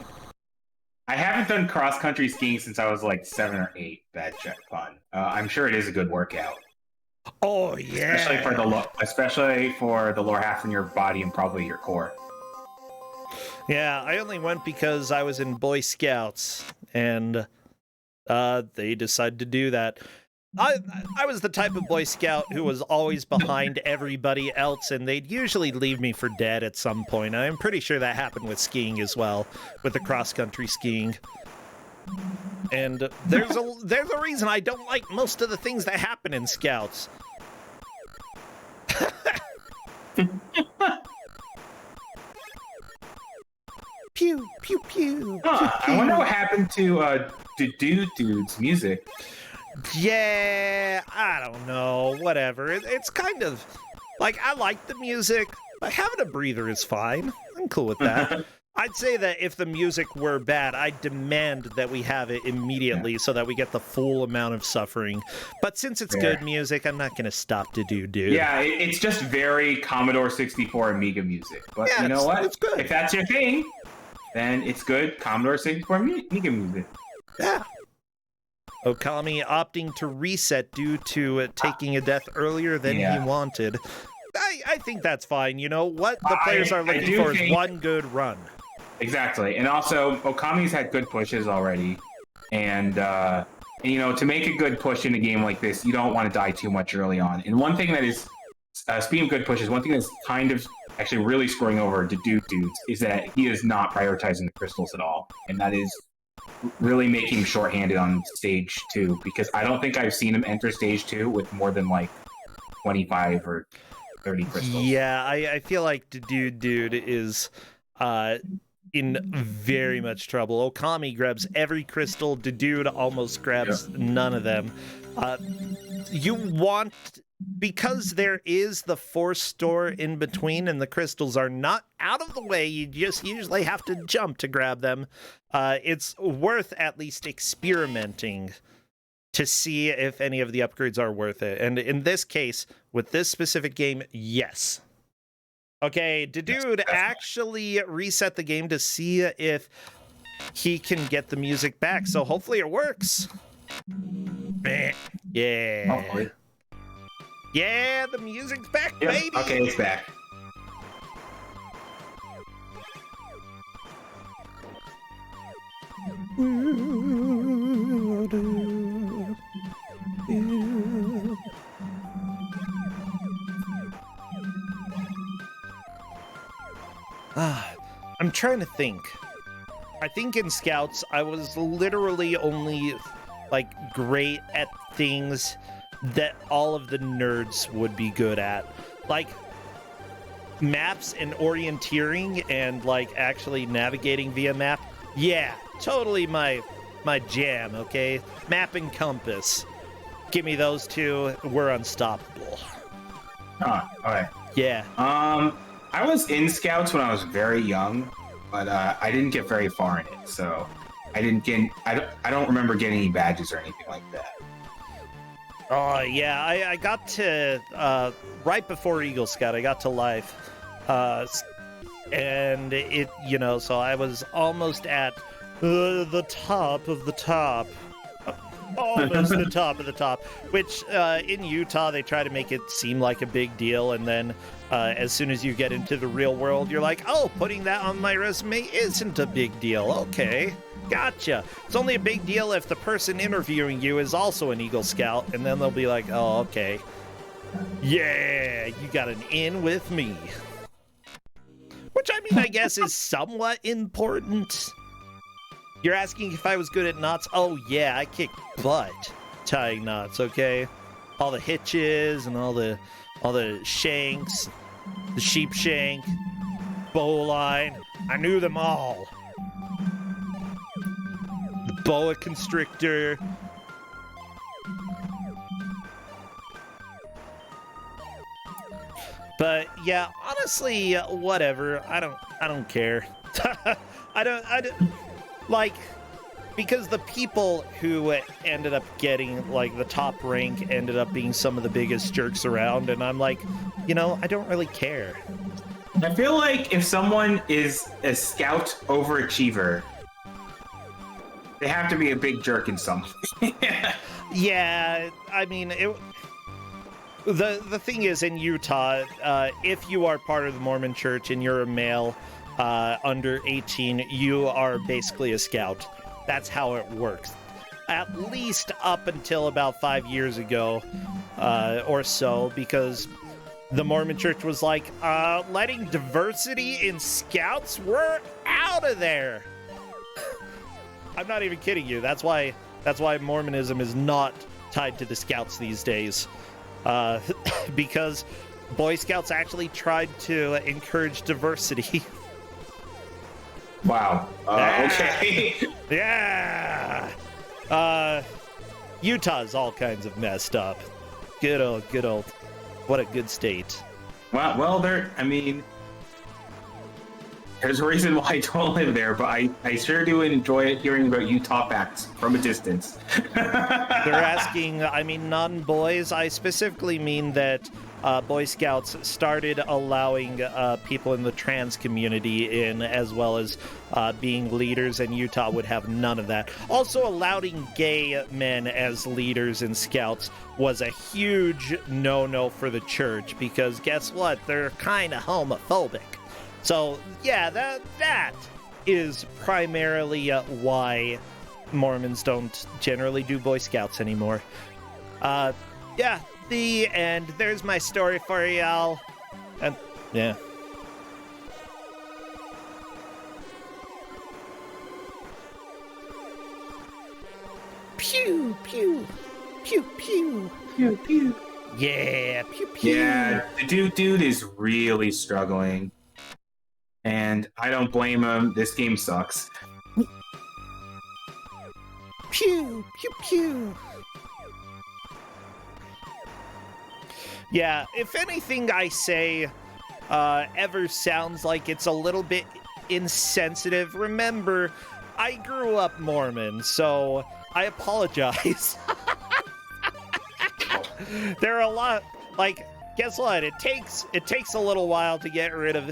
I haven't done cross-country skiing since I was like 7 or 8. Bad check pun. I'm sure it is a good workout. Oh yeah, especially for the lower half of your body and probably your core. Yeah, I only went because I was in Boy Scouts, and they decided to do that. I was the type of Boy Scout who was always behind everybody else, and they'd usually leave me for dead at some point. I'm pretty sure that happened with skiing as well, with the cross-country skiing. And there's a reason I don't like most of the things that happen in Scouts. Pew, pew, pew. I wonder what happened to Dude's music. Yeah, I don't know. Whatever. It's kind of like, I like the music, but having a breather is fine. I'm cool with that. I'd say that if the music were bad, I'd demand that we have it immediately so that we get the full amount of suffering. But since it's good music, I'm not going to stop to do. Yeah, it's just very Commodore 64 Amiga music. But yeah, you know what? It's good. If that's your thing, then it's good Commodore 64 Amiga music. Yeah. Okami opting to reset due to taking a death earlier than he wanted. I think that's fine. You know, what the players are looking for is one good run. Exactly. And also, Okami's had good pushes already. And, you know, to make a good push in a game like this, you don't want to die too much early on. And one thing that is, speaking of good pushes, one thing that's kind of actually really screwing over to Dudes is that he is not prioritizing the crystals at all. And that is really making him shorthanded on stage 2. Because I don't think I've seen him enter stage 2 with more than, like, 25 or 30 crystals. Yeah, I feel like Dude is in very much trouble. Okami grabs every crystal. Dude almost grabs none of them. You want, because there is the force store in between and the crystals are not out of the way, you just usually have to jump to grab them. It's worth at least experimenting to see if any of the upgrades are worth it. And in this case, with this specific game, yes. Okay, Dude actually reset the game to see if he can get the music back, so hopefully it works. Yeah. Hopefully. Yeah, the music's back, baby! Okay, it's back. I'm trying to think. I think in Scouts, I was literally only, like, great at things that all of the nerds would be good at. Like, maps and orienteering and like actually navigating via map, yeah, totally my jam. Okay, map and compass. Give me those two. We're unstoppable. All right. Yeah. I was in Scouts when I was very young, but I didn't get very far in it, so I didn't get. I don't remember getting any badges or anything like that. Oh yeah, I got to right before Eagle Scout. I got to life, and it so I was almost at the top of the top. Almost the top of the top, which in Utah they try to make it seem like a big deal, and then as soon as you get into the real world, you're like, oh, putting that on my resume isn't a big deal. Okay, gotcha. It's only a big deal if the person interviewing you is also an Eagle Scout, and then they'll be like, oh, okay, yeah, you got an in with me. Which, I mean, I guess is somewhat important. You're asking if I was good at knots? Oh, yeah, I kick butt tying knots, okay? All the hitches and all the shanks, the sheep shank, bowline. I knew them all. The boa constrictor. But yeah, honestly, whatever. I don't care. I don't like, because the people who ended up getting like the top rank ended up being some of the biggest jerks around, and I'm like, I don't really care. I feel like if someone is a Scout overachiever, they have to be a big jerk in some way. Yeah, I mean, the thing is, in Utah, if you are part of the Mormon Church and you're a male under 18, you are basically a Scout. That's how it works. At least up until about 5 years ago or so, because the Mormon Church was like, letting diversity in Scouts? We're out of there. I'm not even kidding you. That's why Mormonism is not tied to the Scouts these days. Because Boy Scouts actually tried to encourage diversity. Wow. Okay. Yeah. Utah's all kinds of messed up. Good old. What a good state. Well, there's a reason why I don't live there, but I sure do enjoy hearing about Utah facts from a distance. They're asking, non-boys. I specifically mean that Boy Scouts started allowing people in the trans community in, as well as being leaders, and Utah would have none of that. Also, allowing gay men as leaders in Scouts was a huge no-no for the church, because guess what? They're kind of homophobic. So, yeah, that is primarily why Mormons don't generally do Boy Scouts anymore. Yeah, the end. There's my story for y'all. And, yeah. Pew, pew, pew, pew, pew, pew. Yeah, pew, pew. Yeah, the dude is really struggling. And I don't blame him. This game sucks. Pew, pew, pew. Yeah, if anything I say ever sounds like it's a little bit insensitive, remember, I grew up Mormon, so I apologize. There are a lot, like, guess what? It takes a little while to get rid of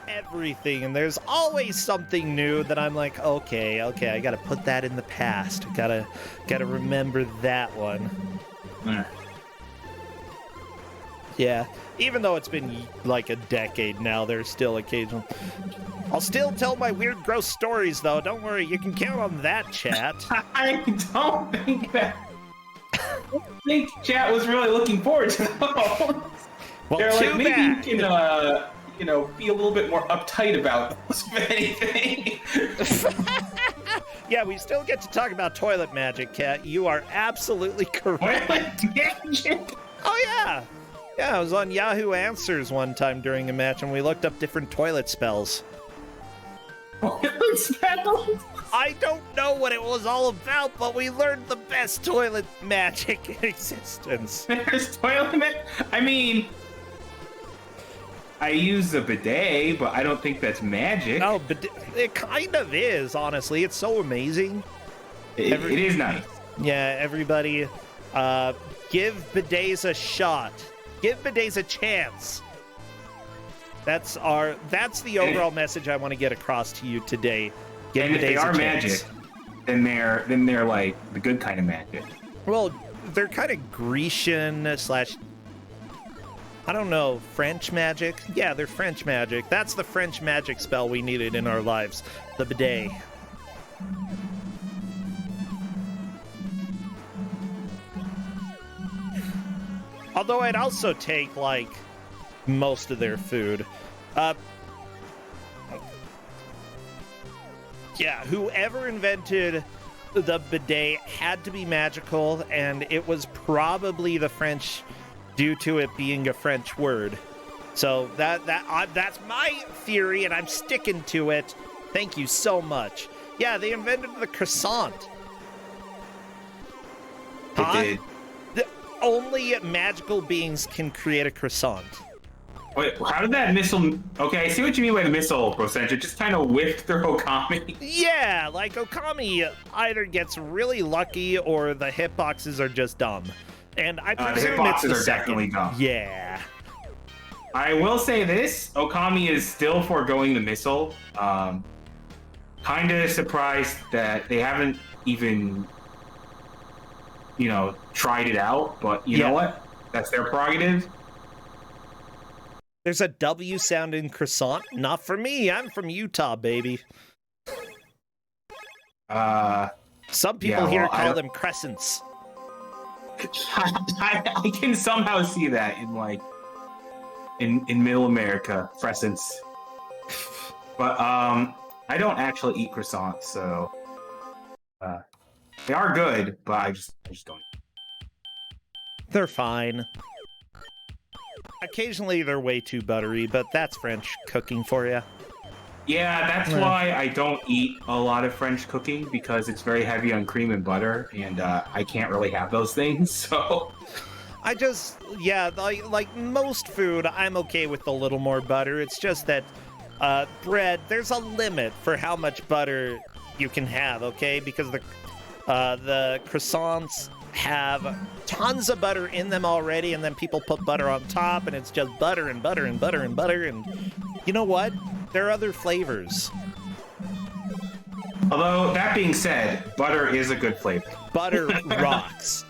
everything, and there's always something new that I'm like, okay, I gotta put that in the past. Gotta remember that one. Yeah, even though it's been like a decade now, there's still occasional. I'll still tell my weird, gross stories, though. Don't worry, you can count on that, chat. I don't think chat was really looking forward to those. Well, they're like, maybe bad. You can, be a little bit more uptight about this, if anything. Yeah, we still get to talk about toilet magic, Cat. You are absolutely correct. Toilet magic? Oh, yeah. Yeah, I was on Yahoo Answers one time during a match, and we looked up different toilet spells. Toilet spells? I don't know what it was all about, but we learned the best toilet magic in existence. There's toilet. I mean, I use a bidet, but I don't think that's magic. No, but it kind of is, honestly. It's so amazing. It is nice. Yeah, everybody, give bidets a shot. Give bidets a chance. That's the overall message I want to get across to you today. Give and if they bidets are a chance. magic, then they're like the good kind of magic. Well, they're kind of Grecian / I don't know, French magic? Yeah, they're French magic. That's the French magic spell we needed in our lives. The bidet. Although I'd also take, like, most of their food. Yeah, whoever invented the bidet had to be magical, and it was probably the French due to it being a French word. So that's my theory, and I'm sticking to it. Thank you so much. Yeah, they invented the croissant. It did. Only magical beings can create a croissant. Wait, how did that missile... Okay, I see what you mean by the missile, Brosent. It just kind of whiffed through Okami. Yeah, like Okami either gets really lucky or the hitboxes are just dumb. And I presume the it's the hitboxes are second. definitely dumb. Yeah. I will say this, Okami is still foregoing the missile. Kind of surprised that they haven't even, tried it out, but you know what? That's their prerogative. There's a W sound in croissant. Not for me. I'm from Utah, baby. Some people here call them crescents. I can somehow see that in Middle America, crescents. But I don't actually eat croissants, so they are good, but I just don't. They're fine. Occasionally they're way too buttery, but that's French cooking for you. Yeah, that's why I don't eat a lot of French cooking, because it's very heavy on cream and butter, and I can't really have those things, so... I just, like most food, I'm okay with a little more butter. It's just that bread, there's a limit for how much butter you can have, okay? Because the croissants have tons of butter in them already, and then people put butter on top, and it's just butter and butter and butter and butter, and you know what? There are other flavors. Although, that being said, butter is a good flavor. Butter rocks.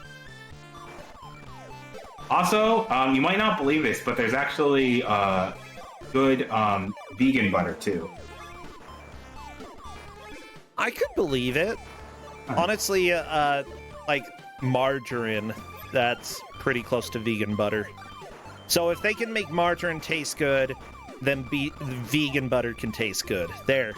Also, you might not believe this, but there's actually good vegan butter, too. I could believe it. Honestly, like margarine, that's pretty close to vegan butter. So if they can make margarine taste good, then vegan butter can taste good. There.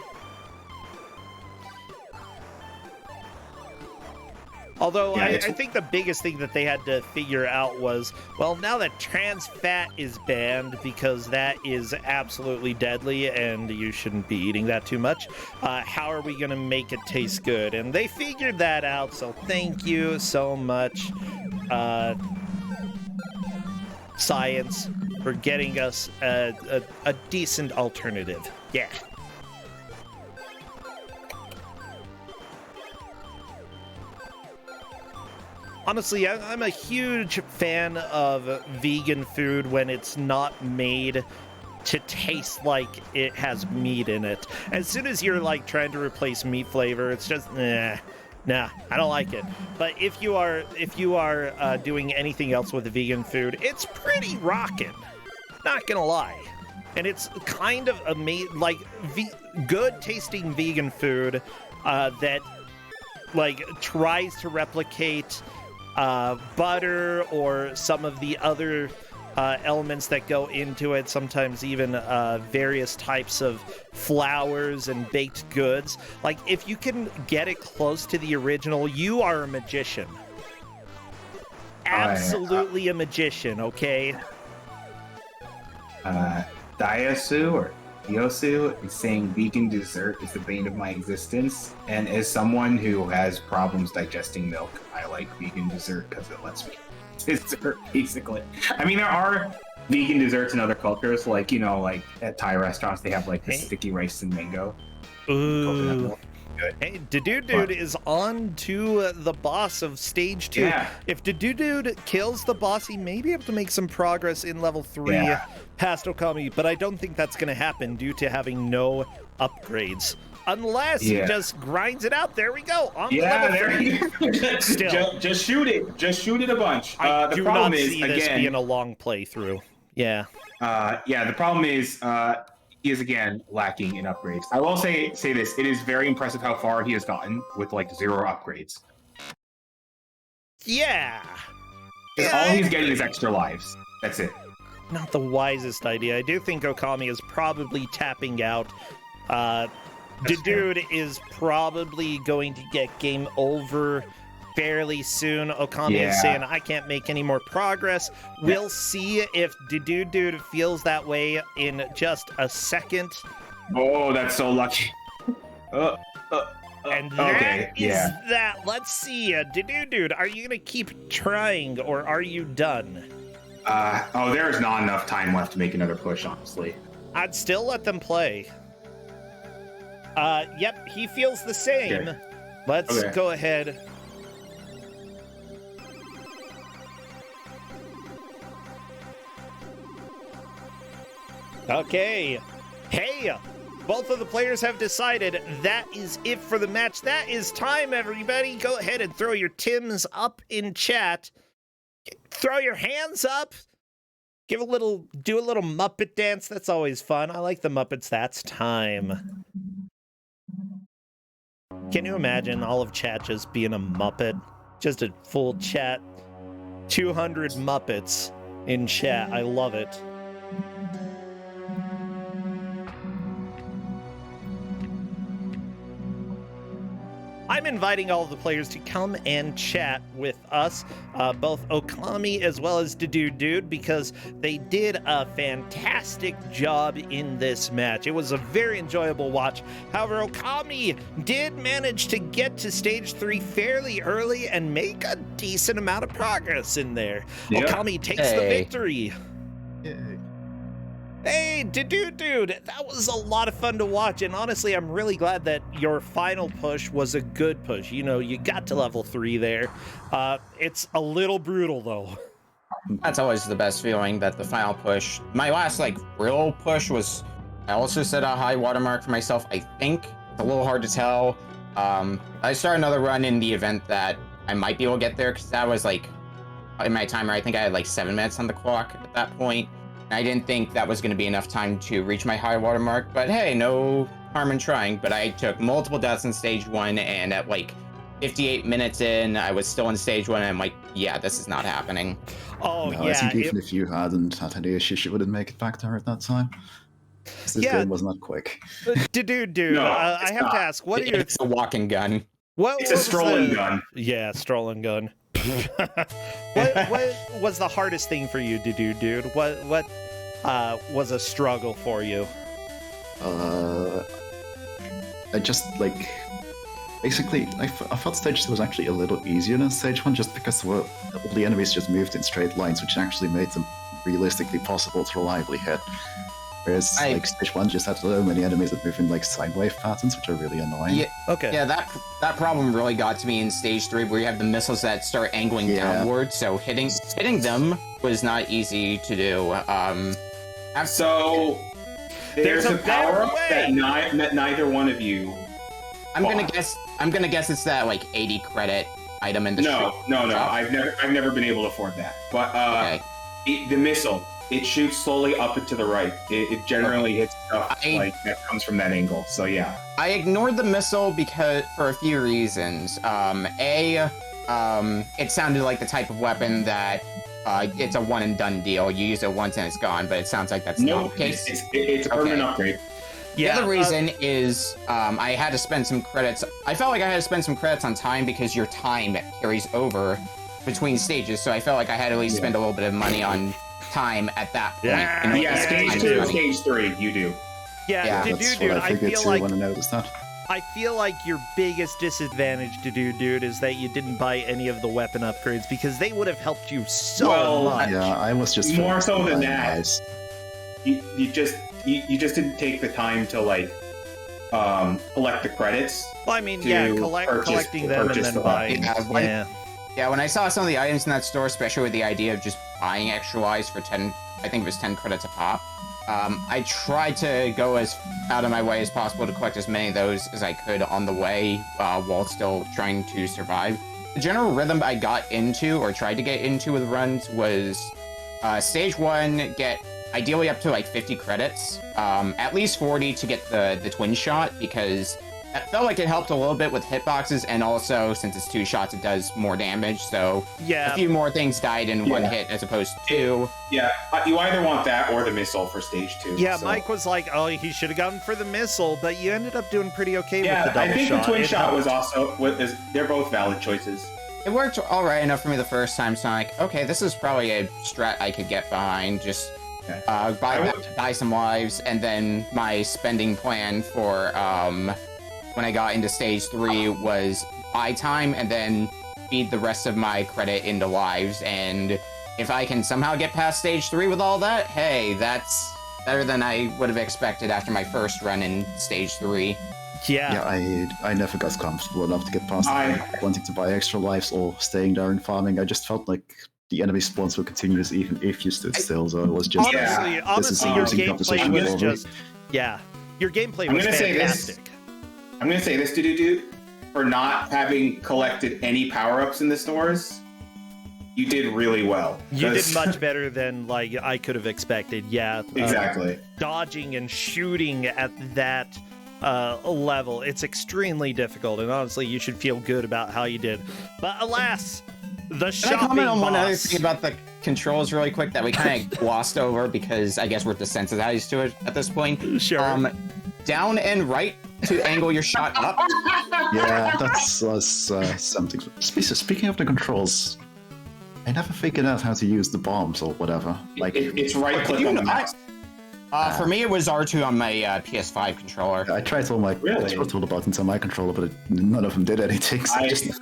Although I think the biggest thing that they had to figure out was, well, now that trans fat is banned, because that is absolutely deadly and you shouldn't be eating that too much, how are we going to make it taste good? And they figured that out, so thank you so much, science, for getting us a decent alternative. Yeah. Honestly, I'm a huge fan of vegan food when it's not made to taste like it has meat in it. As soon as you're like trying to replace meat flavor, it's just nah, I don't like it. But if you are doing anything else with vegan food, it's pretty rockin'. Not gonna lie. And it's kind of like good tasting vegan food that like tries to replicate butter or some of the other elements that go into it, sometimes even various types of flours and baked goods. Like, if you can get it close to the original, you are a magician. Absolutely a magician, okay? Daisu or Yosu is saying vegan dessert is the bane of my existence. And as someone who has problems digesting milk, I like vegan dessert because it lets me dessert, basically. I mean, there are vegan desserts in other cultures, like, you know, like at Thai restaurants, they have like the sticky rice and mango. Ooh. Hey, Dude is on to the boss of stage 2. Yeah. If Dude kills the boss, he may be able to make some progress in level 3 past Okami, but I don't think that's going to happen due to having no upgrades. Unless he just grinds it out. There we go. On level 3. Still. Just shoot it. Just shoot it a bunch. I the do problem not is, see this again, being a long playthrough. Yeah. The problem is, he is again lacking in upgrades. I will say this: it is very impressive how far he has gotten with like 0 upgrades. Yeah. All he's getting is extra lives. That's it. Not the wisest idea. I do think Okami is probably tapping out. Dude is probably going to get game over fairly soon. Okami is saying, I can't make any more progress. We'll see if Dude feels that way in just a second. Oh, that's so lucky. And that is that. Let's see. Dude, are you going to keep trying or are you done? There's not enough time left to make another push, honestly. I'd still let them play. Yep, he feels the same. Okay. Let's go ahead. Okay. Hey, both of the players have decided that is it for the match. That is time, everybody. Go ahead and throw your Tims up in chat. Throw your hands up. Do a little Muppet dance. That's always fun. I like the Muppets. That's time. Can you imagine all of chat just being a Muppet? Just a full chat. 200 Muppets in chat. I love it. I'm inviting all of the players to come and chat with us, both Okami as well as Dude, because they did a fantastic job in this match. It was a very enjoyable watch. However, Okami did manage to get to stage 3 fairly early and make a decent amount of progress in there. Yep. Okami takes the victory. Yay. Hey, Dude, that was a lot of fun to watch, and honestly, I'm really glad that your final push was a good push. You know, you got to level 3 there. It's a little brutal, though. That's always the best feeling, that the final push. My last, real push was, I also set a high watermark for myself, I think. It's a little hard to tell. I started another run in the event that I might be able to get there, because that was, in my timer, I think I had, 7 minutes on the clock at that point. I didn't think that was going to be enough time to reach my high water mark, but hey, no harm in trying. But I took multiple deaths in stage 1, and at 58 minutes in, I was still in stage 1, and I'm like, yeah, this is not happening. Oh, no, I think even if you hadn't had any issues, you wouldn't make it back there at that time. This game was not quick. Dude, no, I have to ask, what are your... It's a walking gun. It's a strolling gun. Yeah, strolling gun. what was the hardest thing for you to do, dude? What was a struggle for you? I just basically I thought stage 2 was actually a little easier than stage 1, just because all the enemies just moved in straight lines, which actually made them realistically possible to reliably hit. Whereas stage 1 just had so many enemies that move in sine wave patterns, which are really annoying. Yeah, okay. Yeah, that problem really got to me in stage 3, where you have the missiles that start angling downward, so hitting them was not easy to do. So there's a power up that neither one of you. I'm gonna guess it's that 80 credit item in the No. I've never been able to afford that. But the missile. It shoots slowly up and to the right. It generally hits stuff that comes from that angle. So yeah. I ignored the missile for a few reasons. It sounded like the type of weapon that it's a one and done deal. You use it once and it's gone, but it sounds like that's not the case. It's a permanent upgrade. The other reason is I had to spend some credits. I felt like I had to spend some credits on time because your time carries over between stages. So I felt like I had to at least spend a little bit of money on time at that point. Yeah. You know, Yeah, stage time 2 is and running. stage 3, you do. Yeah, Yeah, That's dude, what I I figured feel too like when I noticed that. I feel like your biggest disadvantage to dude is that you didn't buy any of the weapon upgrades because they would have helped you so Well, much. Yeah, I was just More focused so on than buying that. lives. You just didn't take the time to like collect the credits. Well, I mean, to yeah, purchase- collecting them and purchase then the buying. weapons. Yeah. Yeah, when I saw some of the items in that store, especially with the idea of just buying extra lives for 10, I think it was 10 credits a pop, I tried to go as out of my way as possible to collect as many of those as I could on the way while still trying to survive. The general rhythm I got into, or tried to get into with runs, was stage 1, get ideally up to like 50 credits, at least 40 to get the twin shot, because I felt like it helped a little bit with hitboxes, and also since it's 2 shots, it does more damage. So Yeah. a few more things died in one hit as opposed to 2. Yeah, you either want that or the missile for stage 2. Yeah, so. Mike was like, oh, he should have gone for the missile, but you ended up doing pretty okay with the Yeah, double I think shot. the twin It shot was helped. also they're both valid choices. It worked all right enough for me the first time, so I'm like, okay, this is probably a strat I could get behind. Just buy some lives, and then my spending plan for when I got into stage 3 was buy time and then feed the rest of my credit into lives. And if I can somehow get past stage 3 with all that, hey, that's better than I would have expected after my first run in stage 3. Yeah. Yeah, I never got comfortable enough to get past wanting to buy extra lives or staying there and farming. I just felt like the enemy spawns were continuous even if you stood still, so it was just... Honestly, your losing gameplay composition was over. just... Yeah. Your gameplay was fantastic. I'm gonna say this to dude, for not having collected any power-ups in the stores, you did really well. You did much better than like I could have expected. Yeah. Exactly. Dodging and shooting at that level, it's extremely difficult, and honestly, you should feel good about how you did. But alas, the shopping Can I comment on one other boss. thing about the controls really quick that we kind of glossed over because I guess we're desensitized to it at this point? Sure. Down and right to angle your shot up. Yeah, that's something. Speaking of the controls, I never figured out how to use the bombs or whatever. Like It's right-click on the mouse. For me, it was R2 on my PS5 controller. I tried all my all the buttons on my controller, but none of them did anything. So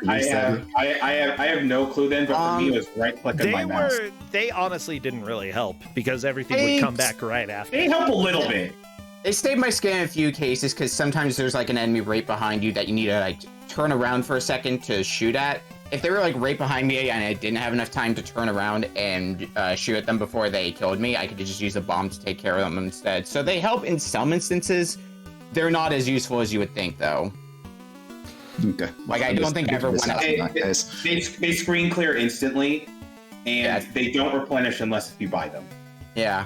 I have no clue then, but for me it was right-click on my mouse. They honestly didn't really help because everything would come back right after. They help a little bit. They saved my skin in a few cases because sometimes there's like an enemy right behind you that you need to like turn around for a second to shoot at. If they were like right behind me and I didn't have enough time to turn around and shoot at them before they killed me, I could just use a bomb to take care of them instead. So they help in some instances. They're not as useful as you would think, though. Okay. Like I don't think everyone else. They screen clear instantly, and they don't replenish unless you buy them. Yeah.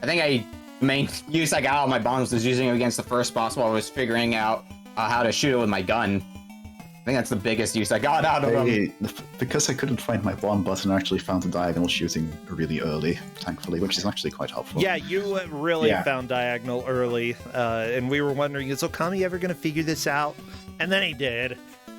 I think the main use I got out of my bombs was using it against the first boss while I was figuring out how to shoot it with my gun. I think that's the biggest use I got out of them. Because I couldn't find my bomb button, I actually found the diagonal shooting really early, thankfully, which is actually quite helpful. Yeah, you really found diagonal early, and we were wondering, is Okami ever going to figure this out? And then he did.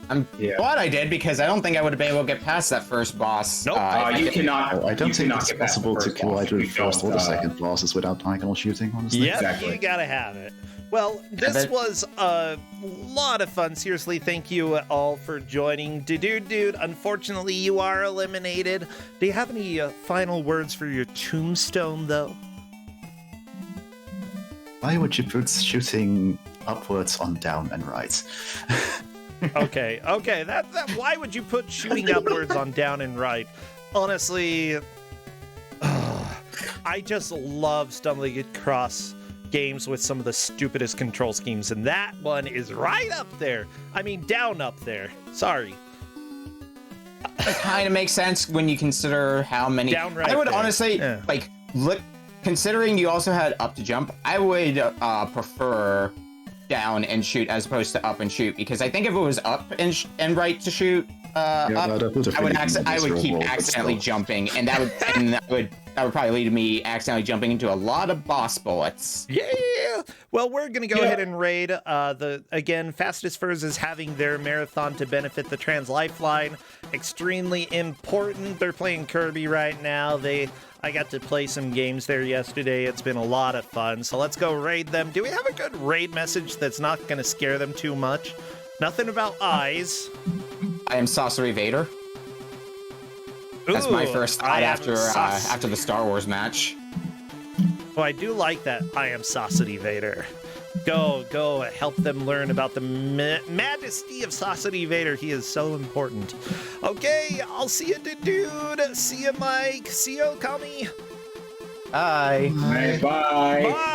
I'm glad I did, because I don't think I would have been able to get past that first boss. Nope. You cannot. I don't think it's possible to kill either the the first or the second bosses without diagonal shooting, honestly. Yep, Exactly. you gotta have it. Well, this was a lot of fun. Seriously, thank you all for joining. Dude, unfortunately, you are eliminated. Do you have any final words for your tombstone, though? Why would you put shooting upwards on down and right? Okay. That. Why would you put shooting upwards on down and right? Honestly, I just love stumbling across games with some of the stupidest control schemes, and that one is right up there. I mean, down up there. Sorry. It kind of makes sense when you consider how many. Downright I would there. honestly Yeah. look. Considering you also had up to jump, I would prefer down and shoot as opposed to up and shoot, because I think if it was up and right to shoot up, I would keep accidentally jumping, and that would probably lead to me accidentally jumping into a lot of boss bullets. Yeah. Well, we're gonna go ahead and raid. Again, Fastest Furs is having their marathon to benefit the Trans Lifeline. Extremely important. They're playing Kirby right now. They I got to play some games there yesterday. It's been a lot of fun. So let's go raid them. Do we have a good raid message that's not going to scare them too much? Nothing about eyes. I am Sorcery Vader. That's my first thought after the Star Wars match. Oh, I do like that. I am Saucity Vader. Go, help them learn about the majesty of Saucity Vader. He is so important. Okay, I'll see you, dude. See you, Mike. See you, Kami. Bye. Bye. Bye.